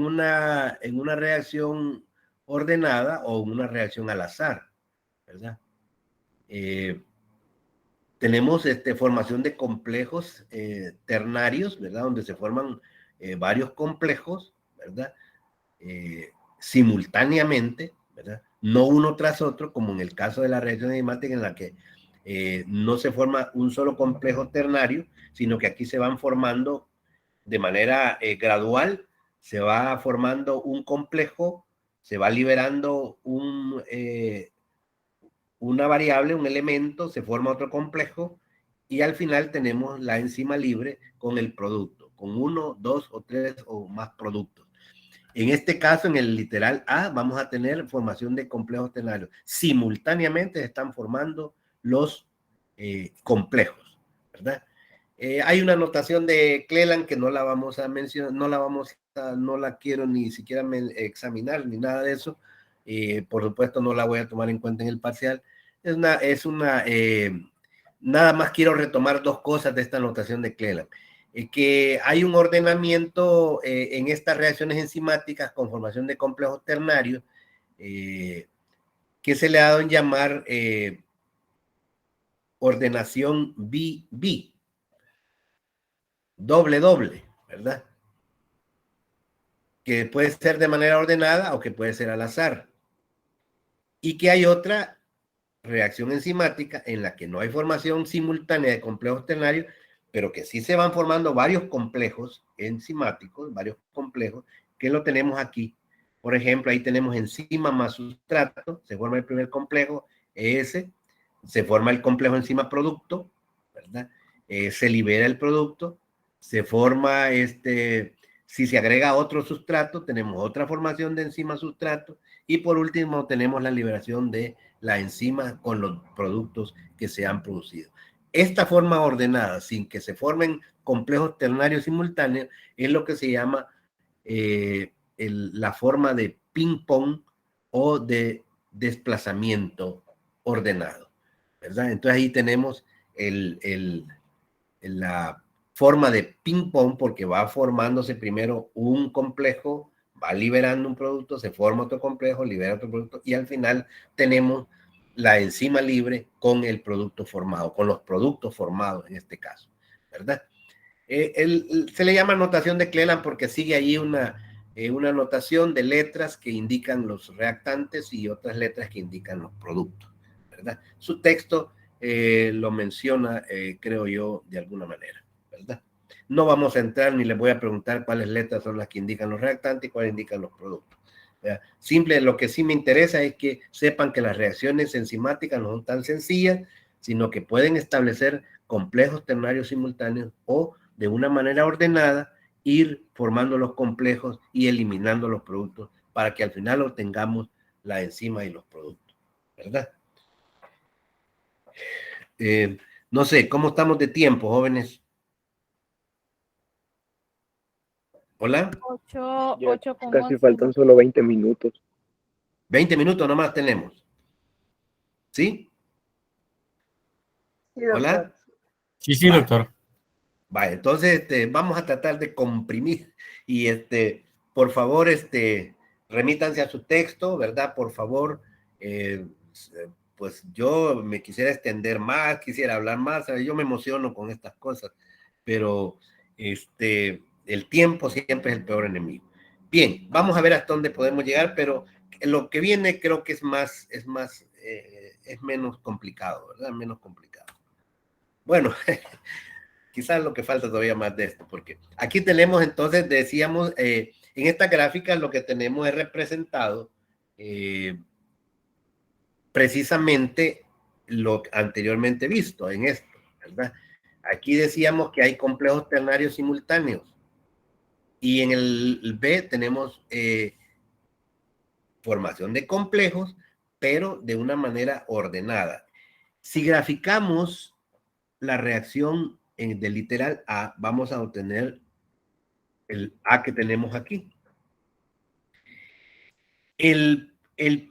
una reacción ordenada o en una reacción al azar, ¿verdad? Tenemos formación de complejos ternarios, ¿verdad? Donde se forman varios complejos, ¿verdad? Simultáneamente, ¿verdad? No uno tras otro, como en el caso de la reacción enzimática en la que no se forma un solo complejo ternario, sino que aquí se van formando de manera gradual, se va formando un complejo, se va liberando una variable, un elemento, se forma otro complejo y al final tenemos la enzima libre con el producto, con 1, 2 o 3 o más productos. En este caso, en el literal A, vamos a tener formación de complejos ternarios. Simultáneamente se están formando los complejos, ¿verdad? Hay una notación de Cleland que no la vamos a mencionar, no la quiero ni siquiera examinar ni nada de eso. Por supuesto, no la voy a tomar en cuenta en el parcial. Nada más quiero retomar dos cosas de esta notación de Cleland. Que hay un ordenamiento en estas reacciones enzimáticas con formación de complejos ternarios que se le ha dado en llamar ordenación BB, doble, ¿verdad? Que puede ser de manera ordenada o que puede ser al azar. Y que hay otra reacción enzimática en la que no hay formación simultánea de complejos ternarios, pero que sí se van formando varios complejos enzimáticos, varios complejos, que lo tenemos aquí. Por ejemplo, ahí tenemos enzima más sustrato, se forma el primer complejo, ES, se forma el complejo enzima producto, ¿verdad? Se libera el producto, se forma si se agrega otro sustrato, tenemos otra formación de enzima sustrato, y por último tenemos la liberación de la enzima con los productos que se han producido. Esta forma ordenada, sin que se formen complejos ternarios simultáneos, es lo que se llama la forma de ping-pong o de desplazamiento ordenado, ¿verdad? Entonces ahí tenemos la forma de ping-pong porque va formándose primero un complejo, va liberando un producto, se forma otro complejo, libera otro producto y al final tenemos la enzima libre con el producto formado, con los productos formados en este caso, ¿verdad? Se le llama notación de Cleland porque sigue ahí una notación de letras que indican los reactantes y otras letras que indican los productos, ¿verdad? Su texto lo menciona, creo yo, de alguna manera, ¿verdad? No vamos a entrar ni les voy a preguntar cuáles letras son las que indican los reactantes y cuáles indican los productos. Simple, lo que sí me interesa es que sepan que las reacciones enzimáticas no son tan sencillas, sino que pueden establecer complejos ternarios simultáneos o de una manera ordenada ir formando los complejos y eliminando los productos para que al final obtengamos la enzima y los productos, ¿verdad? No sé, ¿cómo estamos de tiempo, jóvenes? ¿Hola? 8, Ya 8 con casi 11. faltan solo 20 minutos. 20 minutos nomás tenemos. ¿Sí? Sí, doctor. ¿Hola? Sí, Va. doctor. Vale, entonces vamos a tratar de comprimir y por favor, remítanse a su texto, ¿verdad? Por favor, pues yo me quisiera extender más, quisiera hablar más, ¿sabes? Yo me emociono con estas cosas, pero el tiempo siempre es el peor enemigo. Bien, vamos a ver hasta dónde podemos llegar, pero lo que viene creo que es menos complicado, ¿verdad? Menos complicado. Bueno, quizás lo que falta todavía más de esto, porque aquí tenemos entonces, decíamos, en esta gráfica lo que tenemos es representado precisamente lo anteriormente visto en esto, ¿verdad? Aquí decíamos que hay complejos ternarios simultáneos y en el B tenemos formación de complejos, pero de una manera ordenada. Si graficamos la reacción del literal A, vamos a obtener el A que tenemos aquí. El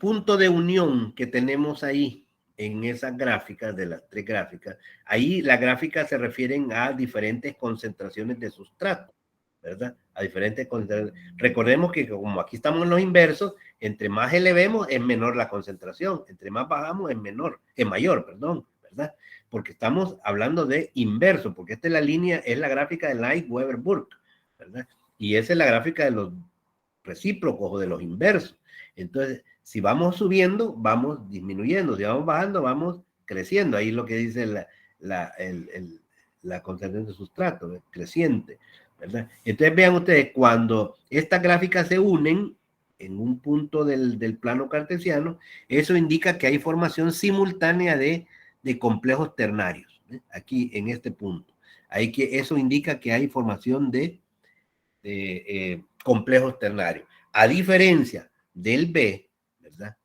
punto de unión que tenemos ahí en esas gráficas, de las tres gráficas, ahí las gráficas se refieren a diferentes concentraciones de sustrato, ¿verdad? A diferentes concentraciones. Recordemos que como aquí estamos en los inversos, entre más elevemos es menor la concentración, entre más bajamos es mayor, perdón, ¿verdad? Porque estamos hablando de inverso, porque esta es la línea, es la gráfica de Light-Weber-Burke, ¿verdad? Y esa es la gráfica de los recíprocos o de los inversos. Entonces, si vamos subiendo, vamos disminuyendo. Si vamos bajando, vamos creciendo. Ahí es lo que dice la concentración de sustrato, creciente, ¿verdad? Entonces, vean ustedes, cuando estas gráficas se unen en un punto del plano cartesiano, eso indica que hay formación simultánea de complejos ternarios, ¿eh? Aquí en este punto. Eso indica que hay formación de complejos ternarios. A diferencia del B, ¿verdad?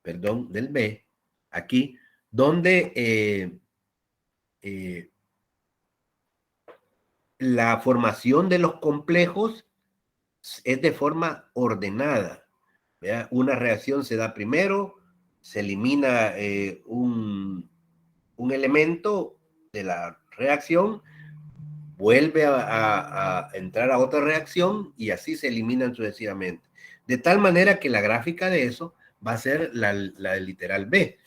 Perdón, del B, aquí, donde la formación de los complejos es de forma ordenada, ¿verdad? Una reacción se da primero, se elimina un elemento de la reacción, vuelve a entrar a otra reacción y así se eliminan sucesivamente. De tal manera que la gráfica de eso va a ser la del literal B,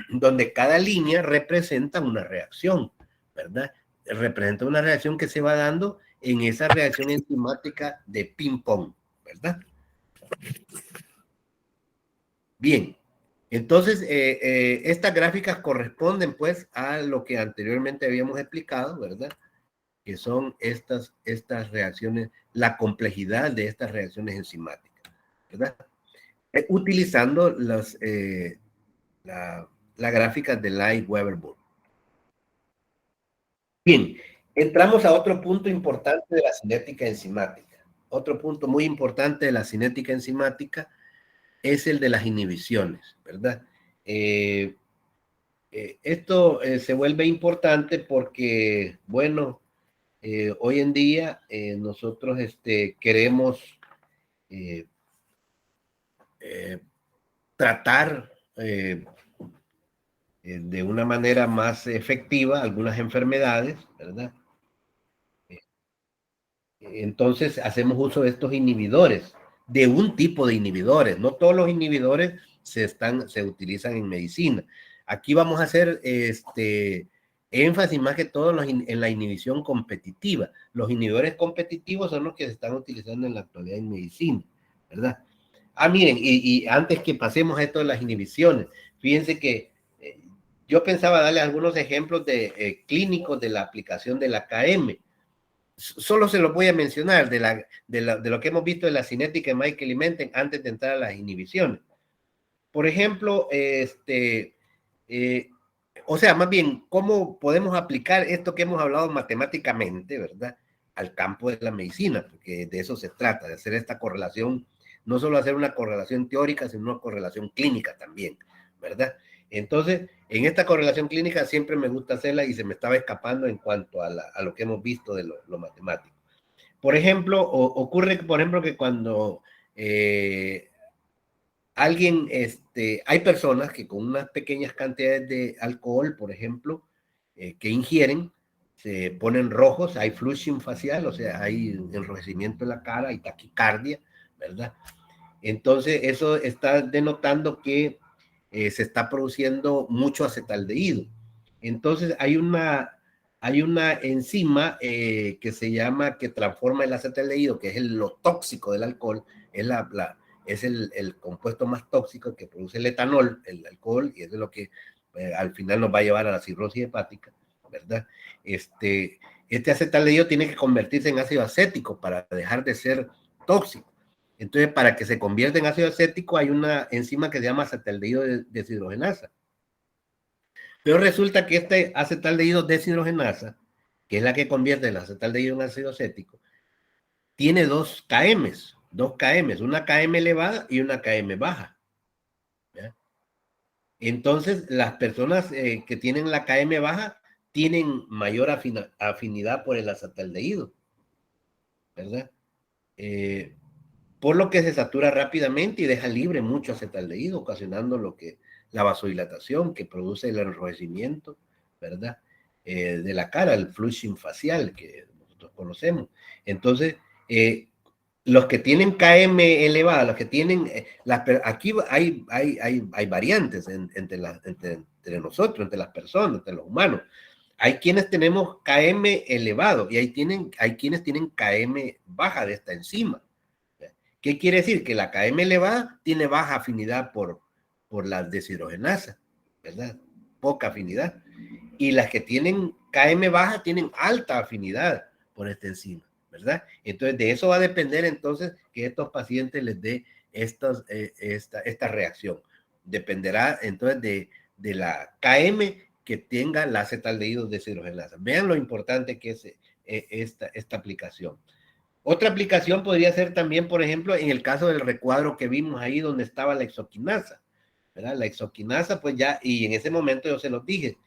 donde cada línea representa una reacción, ¿verdad? Representa una reacción que se va dando en esa reacción enzimática de ping-pong, ¿verdad? Bien, entonces estas gráficas corresponden pues a lo que anteriormente habíamos explicado, ¿verdad? Que son estas reacciones, la complejidad de estas reacciones enzimáticas, ¿verdad? Utilizando la gráfica de Light-Weber-Burke. Bien, entramos a otro punto importante de la cinética enzimática. Otro punto muy importante de la cinética enzimática es el de las inhibiciones, ¿verdad? Esto se vuelve importante porque, bueno, hoy en día nosotros queremos tratar de una manera más efectiva algunas enfermedades, ¿verdad? Entonces hacemos uso de estos inhibidores, de un tipo de inhibidores. No todos los inhibidores se utilizan en medicina. Aquí vamos a hacer énfasis más que todo en la inhibición competitiva. Los inhibidores competitivos son los que se están utilizando en la actualidad en medicina, ¿verdad? Miren, y antes que pasemos a esto de las inhibiciones, fíjense que yo pensaba darle algunos ejemplos de clínicos de la aplicación de la KM. Solo se los voy a mencionar de lo que hemos visto en la cinética de Michael y Menten antes de entrar a las inhibiciones. Por ejemplo, o sea, más bien, ¿cómo podemos aplicar esto que hemos hablado matemáticamente, ¿verdad? Al campo de la medicina, porque de eso se trata, de hacer esta correlación, no solo hacer una correlación teórica, sino una correlación clínica también, ¿verdad? Entonces, en esta correlación clínica siempre me gusta hacerla y se me estaba escapando en cuanto a lo que hemos visto de lo matemático. Por ejemplo, ocurre, por ejemplo, que cuando alguien, hay personas que con unas pequeñas cantidades de alcohol, por ejemplo, que ingieren, se ponen rojos, hay flushing facial, o sea, hay enrojecimiento en la cara, hay taquicardia, ¿verdad? Entonces, eso está denotando que se está produciendo mucho acetaldehído. Entonces, hay una enzima que se llama, que transforma el acetaldehído, que es lo tóxico del alcohol, es el compuesto más tóxico que produce el etanol, el alcohol, y es de lo que al final nos va a llevar a la cirrosis hepática, ¿verdad? Este acetaldehído tiene que convertirse en ácido acético para dejar de ser tóxico. Entonces, para que se convierta en ácido acético, hay una enzima que se llama acetaldehído deshidrogenasa. Pero resulta que este acetaldehído deshidrogenasa, que es la que convierte el acetaldehído en ácido acético, tiene dos KMs, una KM elevada y una KM baja. ¿Ya? Entonces, las personas que tienen la KM baja tienen mayor afinidad por el acetaldehído, ¿verdad? Por lo que se satura rápidamente y deja libre mucho acetaldehído, ocasionando la vasodilatación que produce el enrojecimiento, ¿verdad? De la cara, el flushing facial que nosotros conocemos. Entonces, los que tienen KM elevada, los que tienen, aquí hay variantes entre nosotros, entre las personas, entre los humanos. Hay quienes tenemos KM elevado y hay quienes tienen KM baja de esta enzima. ¿Qué quiere decir? Que la KM elevada tiene baja afinidad por la deshidrogenasa, ¿verdad? Poca afinidad. Y las que tienen KM baja tienen alta afinidad por esta enzima, ¿verdad? Entonces, de eso va a depender entonces que estos pacientes les dé esta reacción. Dependerá entonces de la KM que tenga la acetaldehído deshidrogenasa. Vean lo importante que es esta aplicación. Otra aplicación podría ser también, por ejemplo, en el caso del recuadro que vimos ahí donde estaba la exoquinasa, ¿verdad? La exoquinasa, pues ya, y en ese momento yo se los dije,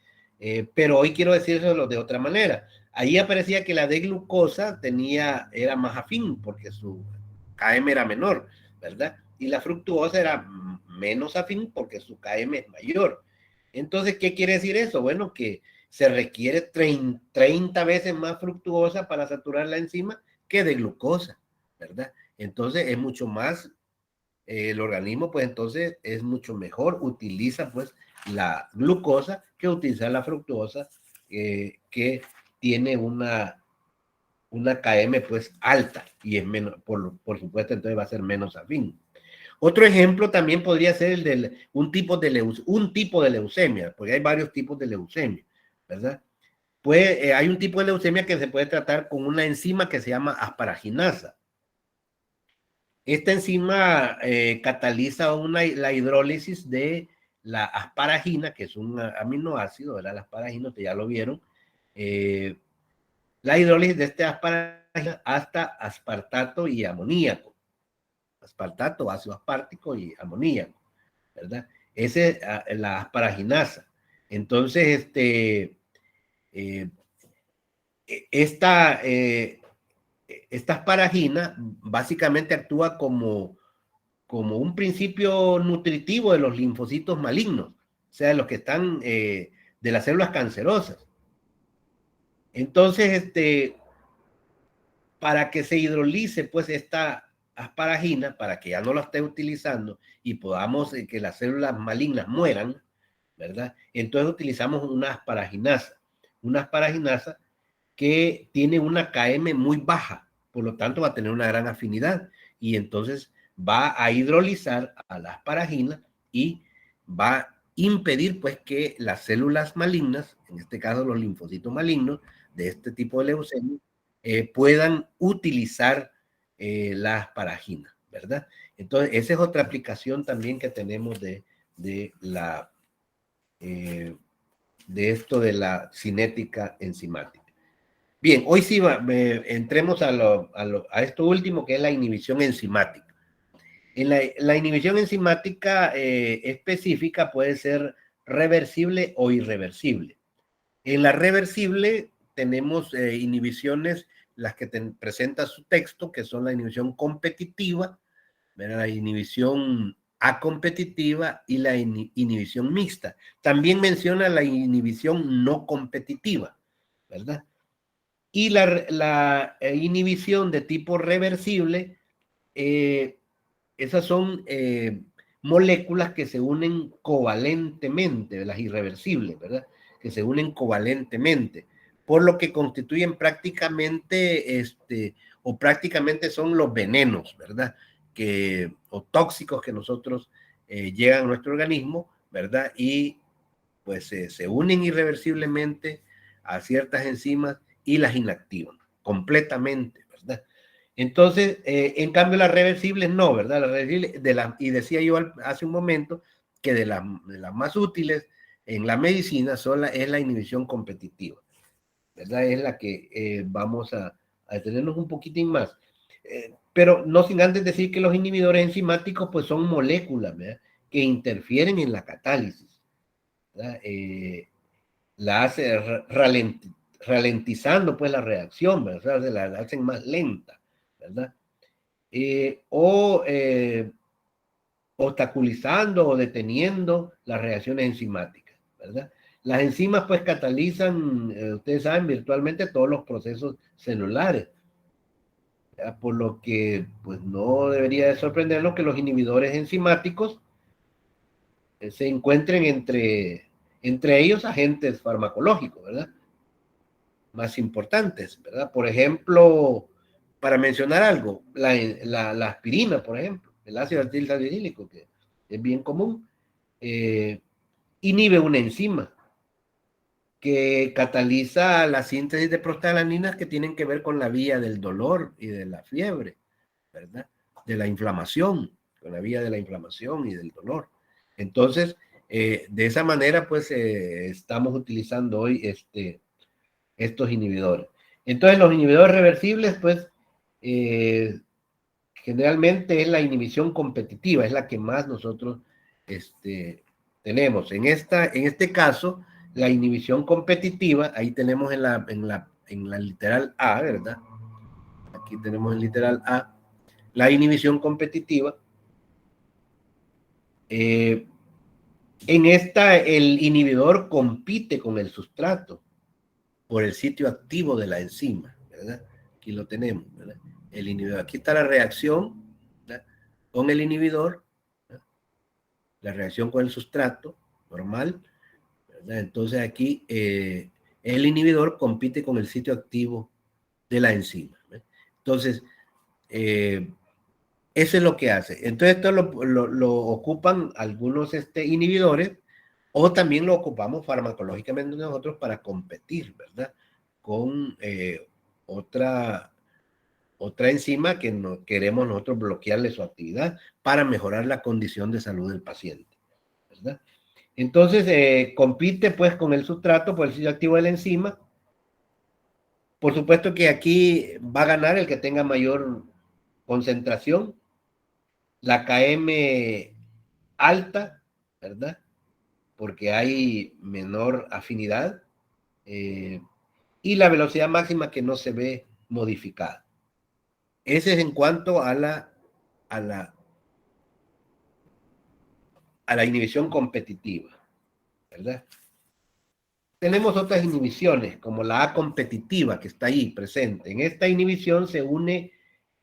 pero hoy quiero decírselo de otra manera. Ahí aparecía que la D-glucosa era más afín porque su KM era menor, ¿verdad? Y la fructuosa era menos afín porque su KM es mayor. Entonces, ¿qué quiere decir eso? Bueno, que se requiere 30 veces más fructuosa para saturar la enzima que de glucosa, ¿verdad? Entonces es mucho más, el organismo pues entonces es mucho mejor, utiliza pues la glucosa que utiliza la fructuosa, que tiene una KM pues alta y es menos, por supuesto entonces va a ser menos afín. Otro ejemplo también podría ser un tipo de leucemia, porque hay varios tipos de leucemia, ¿verdad? Pues hay un tipo de leucemia que se puede tratar con una enzima que se llama asparaginasa. Esta enzima cataliza la hidrólisis de la asparagina, que es un aminoácido, ¿verdad? La asparagina, que ya lo vieron. La hidrólisis de este asparagina hasta aspartato y amoníaco. Aspartato, ácido aspartico y amoníaco, ¿verdad? Esa es la asparaginasa. Entonces, esta asparagina básicamente actúa como un principio nutritivo de los linfocitos malignos, o sea, de los que están de las células cancerosas. Entonces, para que se hidrolice pues esta asparagina, para que ya no la esté utilizando y podamos que las células malignas mueran, ¿verdad? Entonces utilizamos una asparaginasa que tiene una KM muy baja, por lo tanto va a tener una gran afinidad y entonces va a hidrolizar a la asparagina y va a impedir pues que las células malignas, en este caso los linfocitos malignos de este tipo de leucemia, puedan utilizar la asparagina, ¿verdad? Entonces esa es otra aplicación también que tenemos de esto de la cinética enzimática. Bien, hoy sí entremos a esto último, que es la inhibición enzimática. En la inhibición enzimática específica puede ser reversible o irreversible. En la reversible tenemos inhibiciones, las que presenta su texto, que son la inhibición competitiva, ¿verdad? La inhibición acompetitiva y la inhibición mixta. También menciona la inhibición no competitiva, ¿verdad? Y la inhibición de tipo reversible, esas son moléculas que se unen covalentemente, las irreversibles, ¿verdad? Que se unen covalentemente, por lo que constituyen prácticamente, o prácticamente son los venenos, ¿verdad? O tóxicos que nosotros llegan a nuestro organismo, ¿verdad? Y pues se unen irreversiblemente a ciertas enzimas y las inactivan completamente, ¿verdad? Entonces, en cambio, las reversibles no, ¿verdad? Las reversibles, y decía yo hace un momento que de las más útiles en la medicina es la inhibición competitiva, ¿verdad? Es la que vamos a detenernos un poquitín más. Pero no sin antes decir que los inhibidores enzimáticos pues son moléculas, ¿verdad? Que interfieren en la catálisis, ¿verdad? La hace ralentizando pues la reacción, ¿verdad? Se la hacen más lenta, ¿verdad? Obstaculizando o deteniendo las reacciones enzimáticas, ¿verdad? Las enzimas pues catalizan, ustedes saben, virtualmente todos los procesos celulares, ¿verdad? Por lo que pues no debería de sorprendernos que los inhibidores enzimáticos se encuentren entre ellos agentes farmacológicos, ¿verdad? Más importantes, ¿verdad? Por ejemplo, para mencionar algo, la aspirina, por ejemplo, el ácido acetil salicílico, que es bien común, inhibe una enzima que cataliza la síntesis de prostaglandinas que tienen que ver con la vía del dolor y de la fiebre, ¿verdad? De la inflamación, con la vía de la inflamación y del dolor. Entonces, de esa manera, pues, estamos utilizando hoy estos inhibidores. Entonces, los inhibidores reversibles, pues, generalmente es la inhibición competitiva, es la que más nosotros tenemos. En este caso, la inhibición competitiva, ahí tenemos en la literal A, ¿verdad? Aquí tenemos en literal A, la inhibición competitiva. En esta, el inhibidor compite con el sustrato por el sitio activo de la enzima, ¿verdad? Aquí lo tenemos, ¿verdad? El inhibidor. Aquí está la reacción, ¿verdad? Con el inhibidor, ¿verdad? La reacción con el sustrato normal, ¿verdad? Entonces aquí el inhibidor compite con el sitio activo de la enzima, ¿verdad? Entonces, eso es lo que hace. Entonces, esto lo ocupan algunos inhibidores, o también lo ocupamos farmacológicamente nosotros para competir, ¿verdad? Con otra enzima que no queremos nosotros bloquearle su actividad para mejorar la condición de salud del paciente, ¿verdad? Entonces, compite pues con el sustrato por el sitio activo de la enzima. Por supuesto que aquí va a ganar el que tenga mayor concentración, la KM alta, ¿verdad? Porque hay menor afinidad, y la velocidad máxima que no se ve modificada. Ese es en cuanto a la inhibición competitiva, ¿verdad? Tenemos otras inhibiciones, como la A competitiva, que está ahí presente. En esta inhibición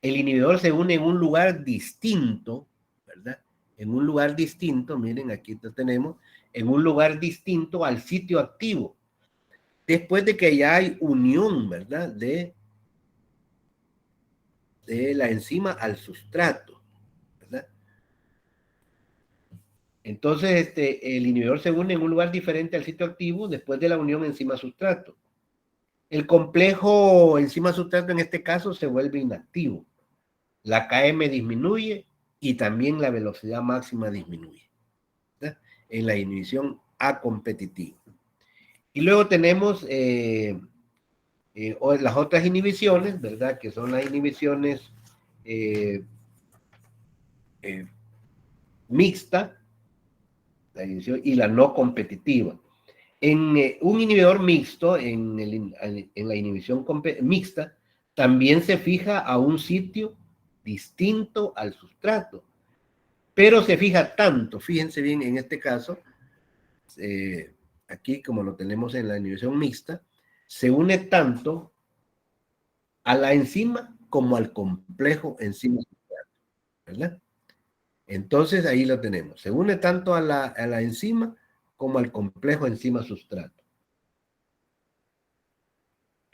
el inhibidor se une en un lugar distinto, ¿verdad? En un lugar distinto, miren, aquí lo tenemos, en un lugar distinto al sitio activo, después de que ya hay unión, ¿verdad? De la enzima al sustrato, ¿verdad? Entonces, el inhibidor se une en un lugar diferente al sitio activo después de la unión enzima-sustrato. El complejo enzima-sustrato en este caso se vuelve inactivo. La KM disminuye y también la velocidad máxima disminuye, ¿verdad? En la inhibición acompetitiva. Y luego tenemos las otras inhibiciones, ¿verdad? Que son las inhibiciones mixtas, la inhibición y la no competitiva. En un inhibidor mixto, en la inhibición mixta, también se fija a un sitio distinto al sustrato, pero se fija tanto, fíjense bien en este caso, aquí como lo tenemos en la inhibición mixta, se une tanto a la enzima como al complejo enzima sustrato, ¿verdad? Entonces ahí lo tenemos, se une tanto a la enzima como al complejo enzima sustrato.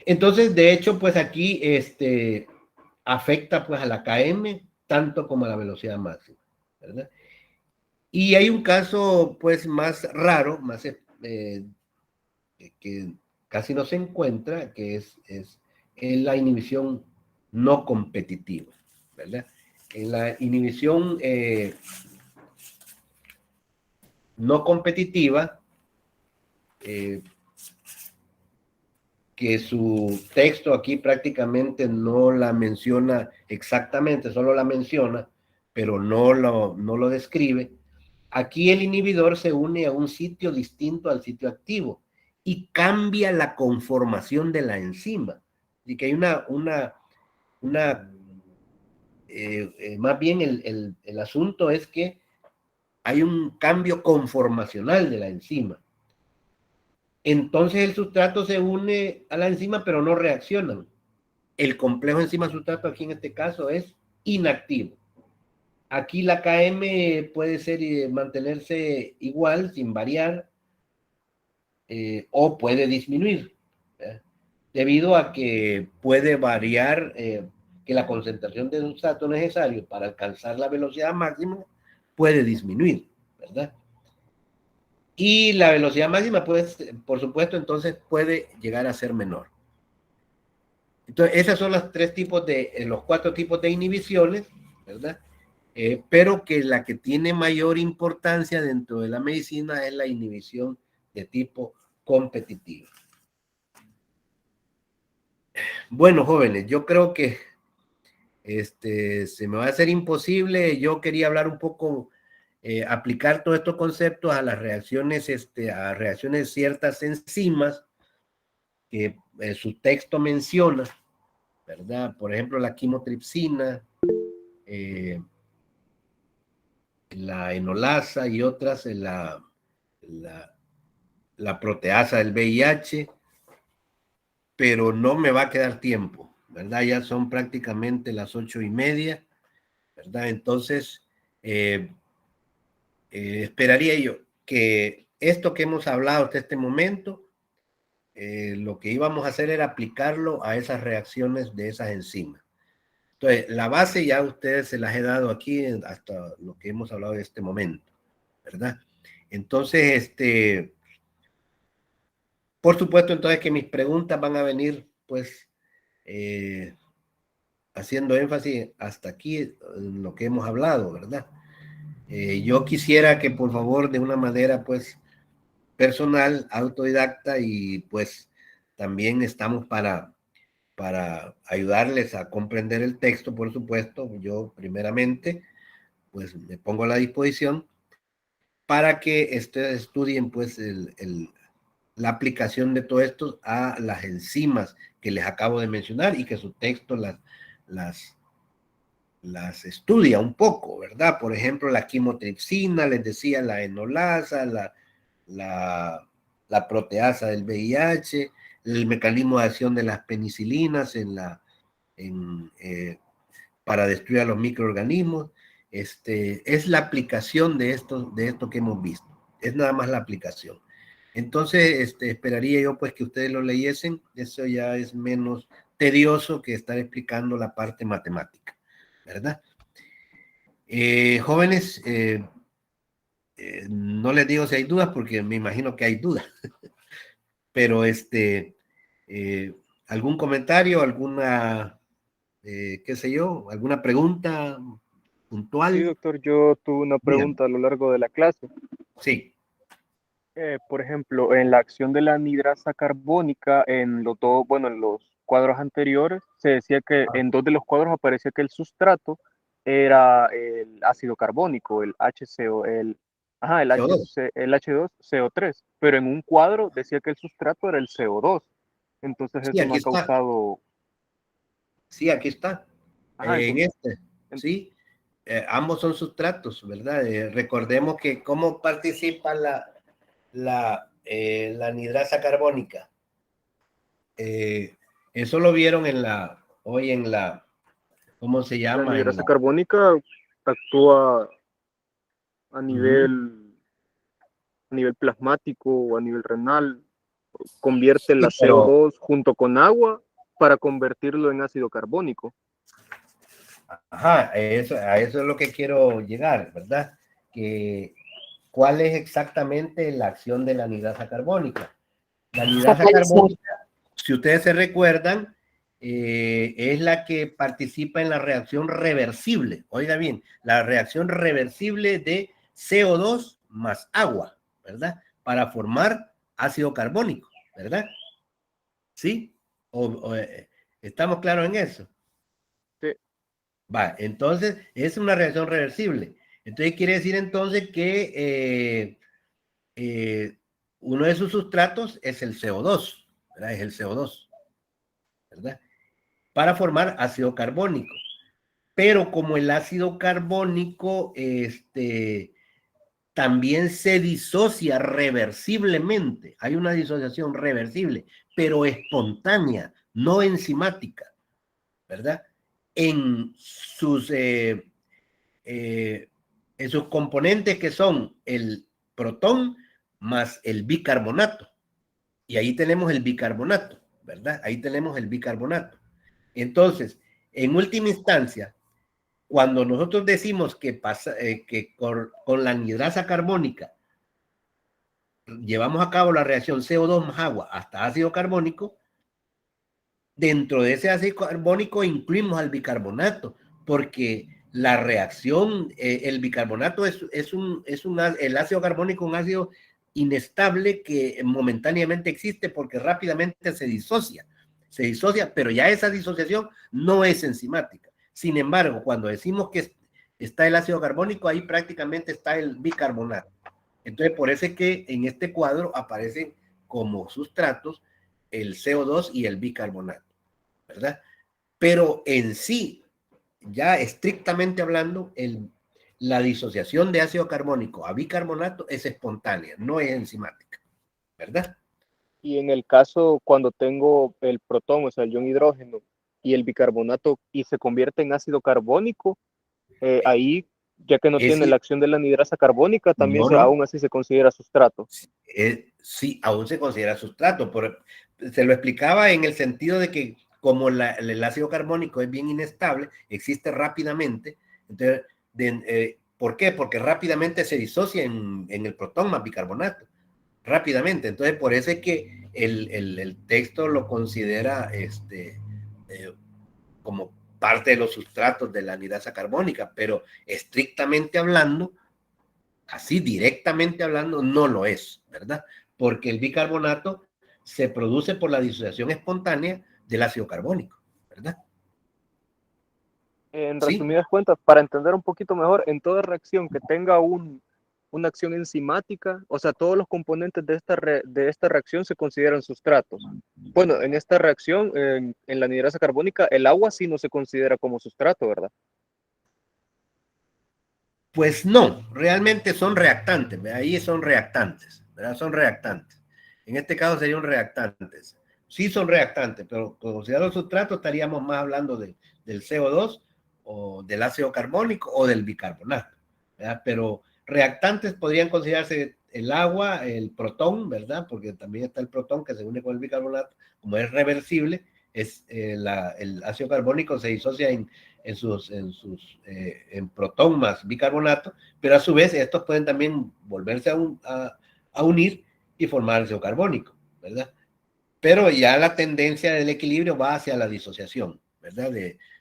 Entonces, de hecho, pues aquí afecta pues a la KM tanto como a la velocidad máxima, ¿verdad? Y hay un caso pues más raro, más que casi no se encuentra, que es en la inhibición no competitiva, ¿verdad? En la inhibición no competitiva, que su texto aquí prácticamente no la menciona exactamente, solo la menciona, pero no lo describe. Aquí el inhibidor se une a un sitio distinto al sitio activo y cambia la conformación de la enzima. Y que hay más bien el asunto es que hay un cambio conformacional de la enzima. Entonces el sustrato se une a la enzima, pero no reaccionan. El complejo enzima-sustrato aquí en este caso es inactivo. Aquí la KM puede ser mantenerse igual, sin variar, o puede disminuir, debido a que puede variar, que la concentración de sustrato necesario para alcanzar la velocidad máxima puede disminuir, ¿verdad? Y la velocidad máxima, pues, por supuesto, entonces puede llegar a ser menor. Entonces, esas son los 4 tipos de inhibiciones, ¿verdad? Pero que la que tiene mayor importancia dentro de la medicina es la inhibición de tipo competitivo. Bueno, jóvenes, yo creo que se me va a hacer imposible. Yo quería hablar un poco, aplicar todos estos conceptos a las reacciones, a reacciones de ciertas enzimas que su texto menciona, ¿verdad? Por ejemplo, la quimotripsina, la enolasa y otras, la proteasa del VIH, pero no me va a quedar tiempo, ¿verdad? Ya son prácticamente las 8:30, ¿verdad? Entonces, esperaría yo que esto que hemos hablado hasta este momento, lo que íbamos a hacer era aplicarlo a esas reacciones de esas enzimas. Entonces, la base ya ustedes se las he dado aquí hasta lo que hemos hablado en este momento, ¿verdad? Entonces, por supuesto, entonces que mis preguntas van a venir, pues, haciendo énfasis hasta aquí en lo que hemos hablado, ¿verdad? Yo quisiera que por favor, de una manera, pues, personal, autodidacta, y pues también estamos para ayudarles a comprender el texto, por supuesto. Yo primeramente, pues me pongo a la disposición para que ustedes estudien pues la aplicación de todo esto a las enzimas que les acabo de mencionar y que su texto las estudia un poco, ¿verdad? Por ejemplo, la quimotripsina, les decía, la enolasa, la proteasa del VIH, el mecanismo de acción de las penicilinas para destruir a los microorganismos. Es la aplicación de esto que hemos visto. Es nada más la aplicación. Entonces, esperaría yo pues que ustedes lo leyesen. Eso ya es menos tedioso que estar explicando la parte matemática, ¿verdad? Jóvenes, no les digo si hay dudas porque me imagino que hay dudas. Pero algún comentario, alguna, qué sé yo, alguna pregunta puntual. Sí, doctor, yo tuve una pregunta a lo largo de la clase. Sí. Por ejemplo, en la acción de la anhidrasa carbónica, en los cuadros anteriores, se decía que en 2 de los cuadros aparecía que el sustrato era el ácido carbónico, el HCO, Ajá, CO2. El H2CO3, pero en un cuadro decía que el sustrato era el CO2. Entonces Sí, eso no aquí ha está. causado... Sí, aquí está. Ajá, En entonces, este, sí. Ambos son sustratos, ¿verdad? Recordemos que cómo participa la anhidrasa carbónica. Eso lo vieron hoy en la, ¿cómo se la llama? anhidrasa carbónica actúa a Ujú. a nivel plasmático o a nivel renal, convierte Sí, la pero, CO2 junto con agua para convertirlo en ácido carbónico. ajá, a eso es lo que quiero llegar, ¿verdad? Que, ¿cuál es exactamente la acción de la anhidrasa carbónica? La anhidrasa Catalizar. carbónica, si ustedes se recuerdan, es la que participa en la reacción reversible. Oiga bien, la reacción reversible de CO2 más agua, ¿verdad? Para formar ácido carbónico, ¿verdad? ¿Sí? ¿Estamos claros en eso? Sí. Va, entonces es una reacción reversible. Entonces quiere decir entonces que uno de sus sustratos es el CO2, ¿verdad? Es el CO2, ¿verdad? Para formar ácido carbónico. Pero como el ácido carbónico también se disocia reversiblemente, hay una disociación reversible, pero espontánea, no enzimática, ¿verdad? En sus, eh, en sus componentes que son el protón más el bicarbonato. Y ahí tenemos el bicarbonato, ¿verdad? Ahí tenemos el bicarbonato. Entonces, en última instancia, cuando nosotros decimos que con la anhidrasa carbónica llevamos a cabo la reacción CO2 más agua hasta ácido carbónico, dentro de ese ácido carbónico incluimos al bicarbonato, porque la reacción, el bicarbonato el ácido carbónico, un ácido inestable que momentáneamente existe porque rápidamente se disocia, pero ya esa disociación no es enzimática. Sin embargo, cuando decimos que está el ácido carbónico, ahí prácticamente está el bicarbonato. Entonces, por eso es que en este cuadro aparecen como sustratos el CO2 y el bicarbonato, ¿verdad? Pero en sí, ya estrictamente hablando, la disociación de ácido carbónico a bicarbonato es espontánea, no es enzimática, ¿verdad? Y en el caso cuando tengo el protón, o sea, el ion hidrógeno, y el bicarbonato y se convierte en ácido carbónico, ahí, ya que no tiene Ese, la acción de la anhidrasa carbónica, también no, no, aún así se considera sustrato. sí, aún se considera sustrato. Se lo explicaba en el sentido de que como el ácido carbónico es bien inestable, existe rápidamente, entonces, ¿por qué? Porque rápidamente se disocia en el protón más bicarbonato, rápidamente. Entonces, por eso es que el texto lo considera como parte de los sustratos de la anhidrasa carbónica, pero estrictamente hablando, así directamente hablando, no lo es, ¿verdad? Porque el bicarbonato se produce por la disociación espontánea del ácido carbónico, ¿verdad? En Sí, resumidas cuentas, para entender un poquito mejor, en toda reacción que tenga una acción enzimática, o sea, todos los componentes de esta reacción se consideran sustratos. Bueno, en esta reacción, en la anhidrasa carbónica, el agua sí no se considera como sustrato, ¿verdad? pues no, realmente son reactantes, ¿verdad? Ahí son reactantes, ¿verdad? Son reactantes. En este caso serían reactantes. Sí son reactantes, pero considerando sustrato estaríamos más hablando del CO2 o del ácido carbónico o del bicarbonato, ¿verdad? Pero reactantes podrían considerarse el agua, el protón, ¿verdad? Porque también está el protón que se une con el bicarbonato, como es reversible, el ácido carbónico se disocia en protón más bicarbonato, pero a su vez estos pueden también volverse a unir y formar ácido carbónico, ¿verdad? Pero ya la tendencia del equilibrio va hacia la disociación, ¿verdad?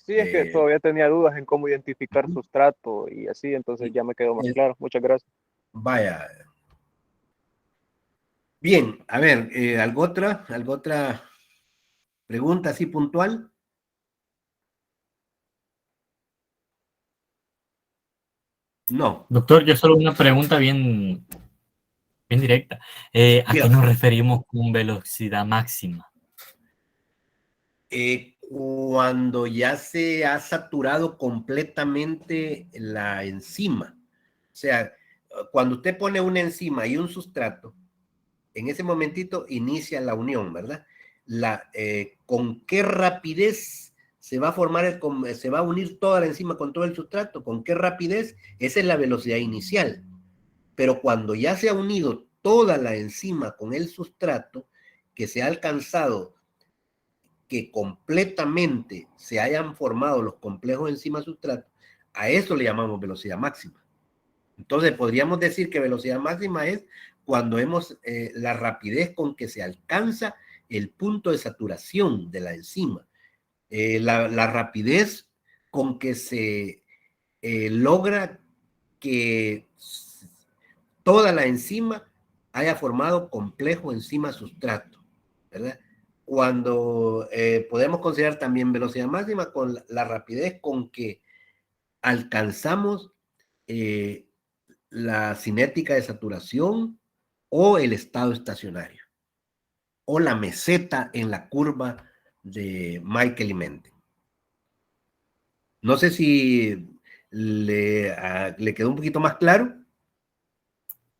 Sí, es que todavía tenía dudas en cómo identificar sustrato y así, entonces ya me quedó más eh, claro. Muchas gracias. vaya. Bien, a ver, ¿algo otra pregunta así puntual? No. Doctor, yo solo una pregunta bien directa. ¿A qué Dígame. nos referimos con velocidad máxima? Cuando ya se ha saturado completamente la enzima. O sea, cuando usted pone una enzima y un sustrato, en ese momentito inicia la unión, ¿verdad? ¿Con qué rapidez se va a formar, se va a unir toda la enzima con todo el sustrato? ¿Con qué rapidez? Esa es la velocidad inicial. Pero cuando ya se ha unido toda la enzima con el sustrato, que se ha alcanzado que completamente se hayan formado los complejos enzima-sustrato, a eso le llamamos velocidad máxima. Entonces podríamos decir que velocidad máxima es cuando vemos la rapidez con que se alcanza el punto de saturación de la enzima. La rapidez con que se logra que toda la enzima haya formado complejo enzima-sustrato, ¿verdad? Cuando podemos considerar también velocidad máxima con la rapidez con que alcanzamos la cinética de saturación o el estado estacionario o la meseta en la curva de Michael y Menten. No sé si le quedó un poquito más claro.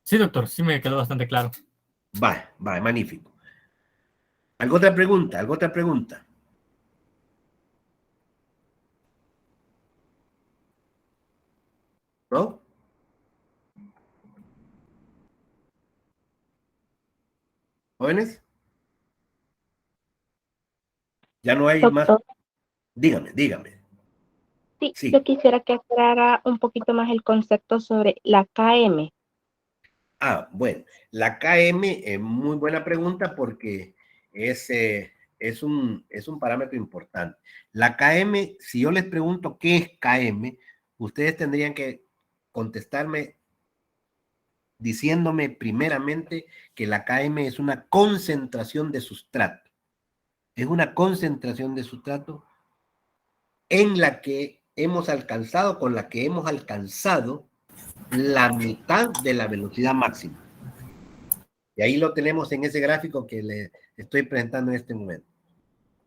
Sí, doctor, sí me quedó bastante claro. Va, magnífico. ¿Alguna otra pregunta? ¿Alguna otra pregunta? ¿No? ¿Jóvenes? Ya no hay más. Doctor, Dígame. sí, Sí. yo quisiera que aclarara un poquito más el concepto sobre la KM. Bueno, la KM es muy buena pregunta porque es un parámetro importante. La KM, si yo les pregunto qué es KM, ustedes tendrían que contestarme diciéndome primeramente que la KM es una concentración de sustrato. Es una concentración de sustrato en la que hemos alcanzado, con la que hemos alcanzado la mitad de la velocidad máxima. Y ahí lo tenemos en ese gráfico que le estoy presentando en este momento.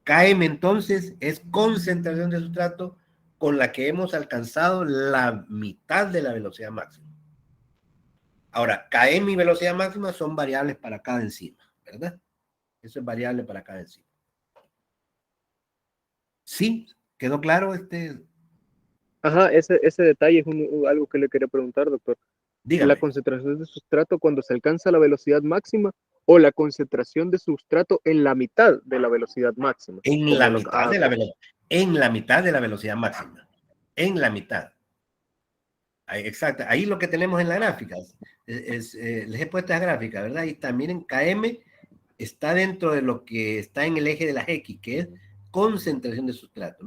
KM entonces es concentración de sustrato con la que hemos alcanzado la mitad de la velocidad máxima. Ahora, KM y velocidad máxima son variables para cada enzima, ¿verdad? Eso es variable para cada enzima. ¿Sí? ¿Quedó claro Ajá, ese detalle es algo que le quería preguntar, doctor. La Dígame. concentración de sustrato cuando se alcanza la velocidad máxima o la concentración de sustrato en la mitad de la velocidad máxima. En la mitad de la velocidad. En la mitad de la velocidad máxima. En la mitad. Exacto. Ahí lo que tenemos en la gráfica. Les he puesto esa gráfica, ¿verdad? Y también en KM está dentro de lo que está en el eje de las X, que es concentración de sustrato,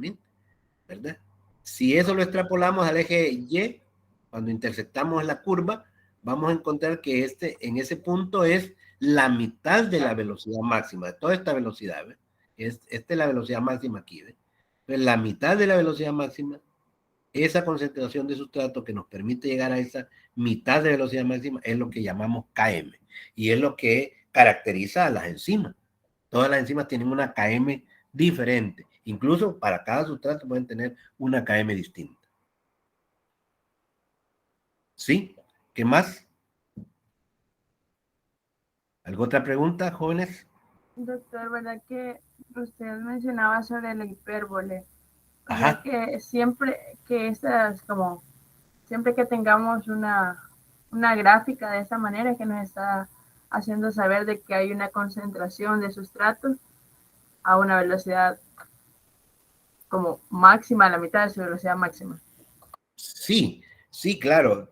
¿verdad? Si eso lo extrapolamos al eje Y, cuando intersectamos la curva, vamos a encontrar que en ese punto es la mitad de la velocidad máxima, de toda esta velocidad, ¿ves? Esta es la velocidad máxima aquí, ¿ves? Entonces, la mitad de la velocidad máxima, esa concentración de sustrato que nos permite llegar a esa mitad de velocidad máxima es lo que llamamos KM, y es lo que caracteriza a las enzimas. Todas las enzimas tienen una KM diferente. Incluso para cada sustrato pueden tener una KM distinta. ¿Sí? ¿Qué más? ¿Alguna otra pregunta, jóvenes? Doctor, ¿verdad que usted mencionaba sobre la hipérbole? Ajá. Que siempre que siempre que tengamos una gráfica de esa manera que nos está haciendo saber de que hay una concentración de sustratos a una velocidad como máxima, la mitad de su velocidad máxima. Sí, claro.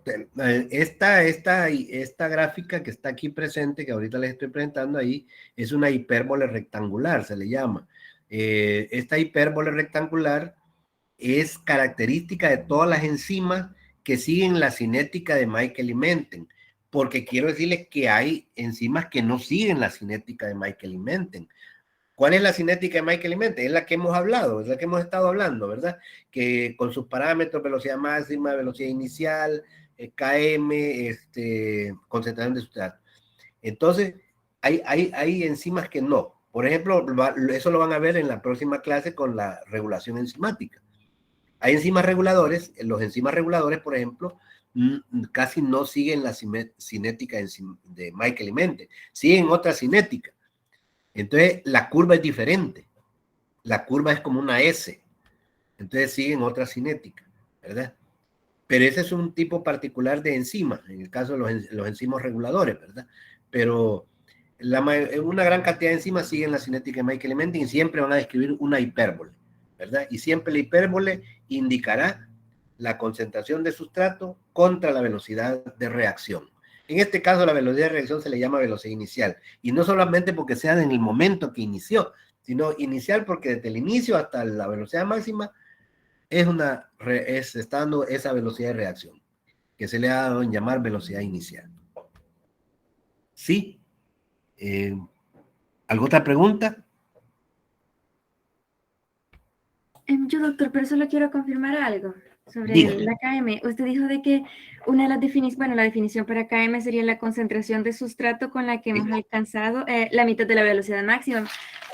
Esta gráfica que está aquí presente, que ahorita les estoy presentando ahí, es una hipérbole rectangular, se le llama. Esta hipérbole rectangular es característica de todas las enzimas que siguen la cinética de Michael y Menten, porque quiero decirles que hay enzimas que no siguen la cinética de Michael y Menten. ¿Cuál es la cinética de Michael y Menten? Es la que hemos hablado, es la que hemos estado hablando, ¿verdad? Que con sus parámetros, velocidad máxima, velocidad inicial, KM, concentración de sustrato. Entonces, hay enzimas que no. Por ejemplo, eso lo van a ver en la próxima clase con la regulación enzimática. Hay enzimas reguladores, los enzimas reguladores, por ejemplo, casi no siguen la cinética de Michael y Menten, siguen otra cinética. Entonces, la curva es diferente. La curva es como una S. Entonces, siguen otra cinética, ¿verdad? Pero ese es un tipo particular de enzima, en el caso de los enzimos reguladores, ¿verdad? Pero una gran cantidad de enzimas siguen la cinética de Michael y Menten y siempre van a describir una hipérbole, ¿verdad? Y siempre la hipérbole indicará la concentración de sustrato contra la velocidad de reacción. En este caso, la velocidad de reacción se le llama velocidad inicial. Y no solamente porque sea en el momento que inició, sino inicial porque desde el inicio hasta la velocidad máxima está dando esa velocidad de reacción, que se le ha dado en llamar velocidad inicial. ¿Sí? ¿Alguna otra pregunta? Yo, doctor, pero solo quiero confirmar algo sobre Dígame. la KM. Usted dijo de que una de las definiciones, bueno, la definición para KM sería la concentración de sustrato con la que hemos alcanzado la mitad de la velocidad máxima,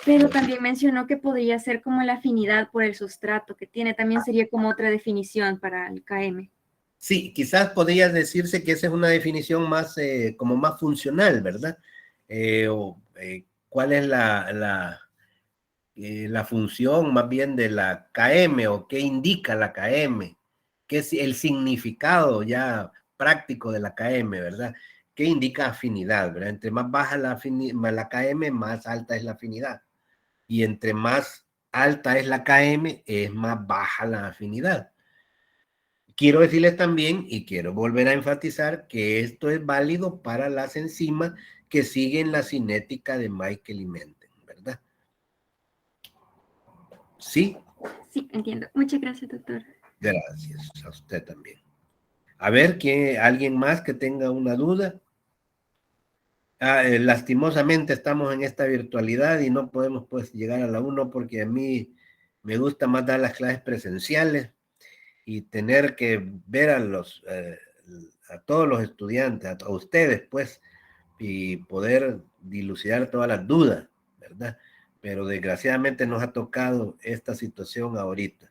pero también mencionó que podría ser como la afinidad por el sustrato que tiene, también sería como otra definición para el KM. Sí, quizás podría decirse que esa es una definición más, como más funcional, ¿verdad? ¿Cuál es la función más bien de la KM o qué indica la KM? ¿Qué es el significado ya práctico de la KM, verdad? ¿Qué indica afinidad, verdad? Entre más baja la KM, más alta es la afinidad. Y entre más alta es la KM, es más baja la afinidad. Quiero decirles también, y quiero volver a enfatizar, que esto es válido para las enzimas que siguen la cinética de Michael y Menten, ¿verdad? ¿Sí? Sí, entiendo. Muchas gracias, doctor. Gracias, a usted también. A ver, ¿alguien más que tenga una duda? Lastimosamente estamos en esta virtualidad y no podemos pues llegar a la 1 porque a mí me gusta más dar las clases presenciales y tener que ver a todos los estudiantes, a ustedes pues, y poder dilucidar todas las dudas, ¿verdad? Pero desgraciadamente nos ha tocado esta situación ahorita.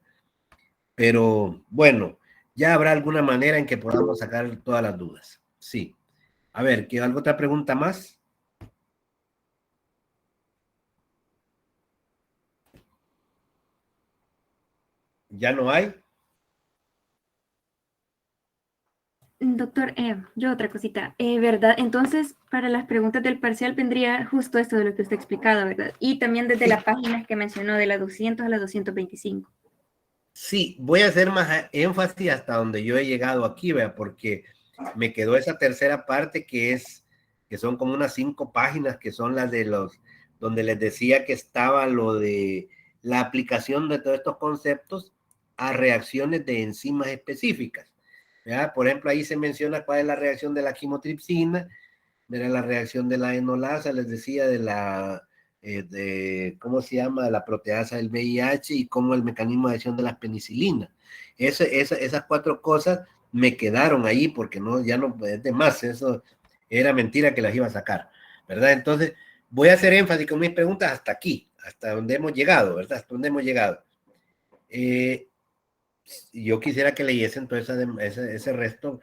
Pero bueno, ya habrá alguna manera en que podamos sacar todas las dudas. Sí. A ver, ¿alguna otra pregunta más? ¿Ya no hay? Doctor, yo otra cosita, ¿verdad? Entonces, para las preguntas del parcial vendría justo esto de lo que usted ha explicado, ¿verdad? Y también desde las páginas que mencionó, de la 200 a la 225. Sí, voy a hacer más énfasis hasta donde yo he llegado aquí, ¿vea? Porque me quedó esa tercera parte que son como unas 5 páginas, que son las de donde les decía que estaba lo de la aplicación de todos estos conceptos a reacciones de enzimas específicas. ¿Ya? Por ejemplo, ahí se menciona cuál es la reacción de la quimotripsina, la reacción de la enolasa, les decía ¿cómo se llama? De la proteasa del VIH y cómo el mecanismo de acción de las penicilinas. Esas 4 cosas me quedaron ahí porque ya no es de más, eso era mentira que las iba a sacar, ¿verdad? Entonces, voy a hacer énfasis con mis preguntas hasta aquí, hasta donde hemos llegado, ¿verdad? Hasta donde hemos llegado. Yo quisiera que leyesen todo ese resto,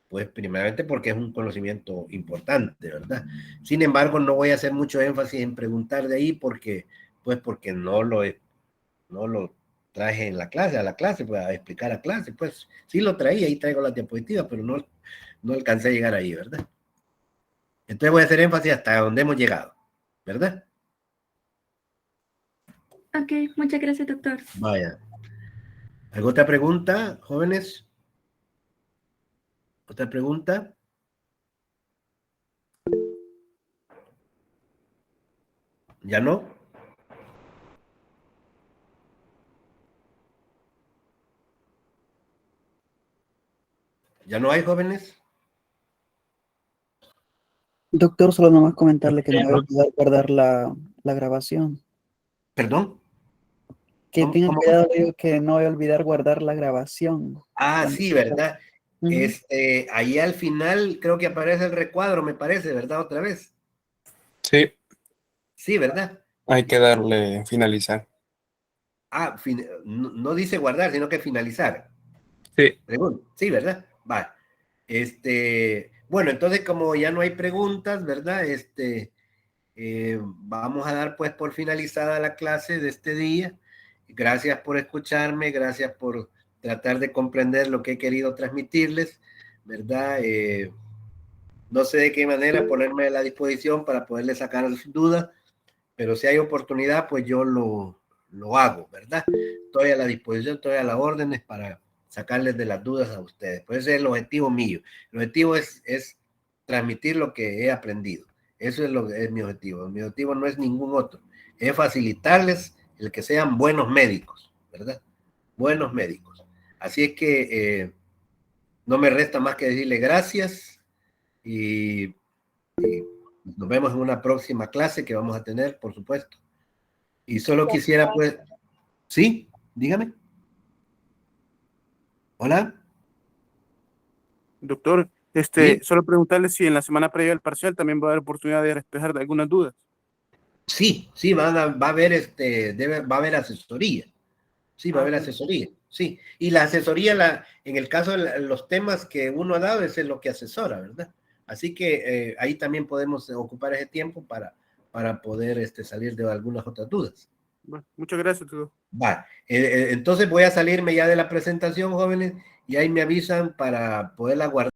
pues primeramente porque es un conocimiento importante, ¿verdad? Sin embargo, no voy a hacer mucho énfasis en preguntar de ahí porque no lo traje en la clase, pues a explicar a clase, pues sí lo traía, ahí traigo las diapositivas, pero no alcancé a llegar ahí, ¿verdad? Entonces voy a hacer énfasis hasta donde hemos llegado, ¿verdad? Ok, muchas gracias, doctor. Vaya. ¿Alguna otra pregunta, jóvenes? ¿Otra pregunta? ¿Ya no? ¿Ya no hay jóvenes? Doctor, solo nomás comentarle que no voy a olvidar guardar la grabación. ¿Perdón? Que ¿Cómo? tenga cuidado, digo, que no voy a olvidar guardar la grabación. Sí, ¿verdad? Ahí al final creo que aparece el recuadro, me parece, ¿verdad? Otra vez. Sí, Sí, ¿verdad? hay que darle finalizar. Ah, no dice guardar, sino que finalizar. Sí, Sí, ¿verdad? Va. Bueno, entonces como ya no hay preguntas, ¿verdad? Vamos a dar pues por finalizada la clase de este día. Gracias por escucharme, gracias por tratar de comprender lo que he querido transmitirles, ¿verdad? No sé de qué manera ponerme a la disposición para poderles sacar sus dudas, pero si hay oportunidad, pues yo lo hago, ¿verdad? Estoy a la disposición, estoy a las órdenes para sacarles de las dudas a ustedes. Pues ese es el objetivo mío. El objetivo es transmitir lo que he aprendido. Eso es mi objetivo. Mi objetivo no es ningún otro. Es facilitarles el que sean buenos médicos, ¿verdad? Buenos médicos. Así es que no me resta más que decirle gracias y nos vemos en una próxima clase que vamos a tener, por supuesto. Y solo quisiera, pues... ¿Sí? Dígame. Hola. Doctor, ¿Sí? solo preguntarle si en la semana previa al parcial también va a haber oportunidad de despejar algunas dudas. Sí, va a haber va a haber asesoría. Sí, va a haber asesoría. Sí. Y la asesoría, en el caso de los temas que uno ha dado, ese es lo que asesora, ¿verdad? Así que ahí también podemos ocupar ese tiempo para poder salir de algunas otras dudas. Bueno, muchas gracias, doctor. Va. Entonces voy a salirme ya de la presentación, jóvenes, y ahí me avisan para poderla guardar.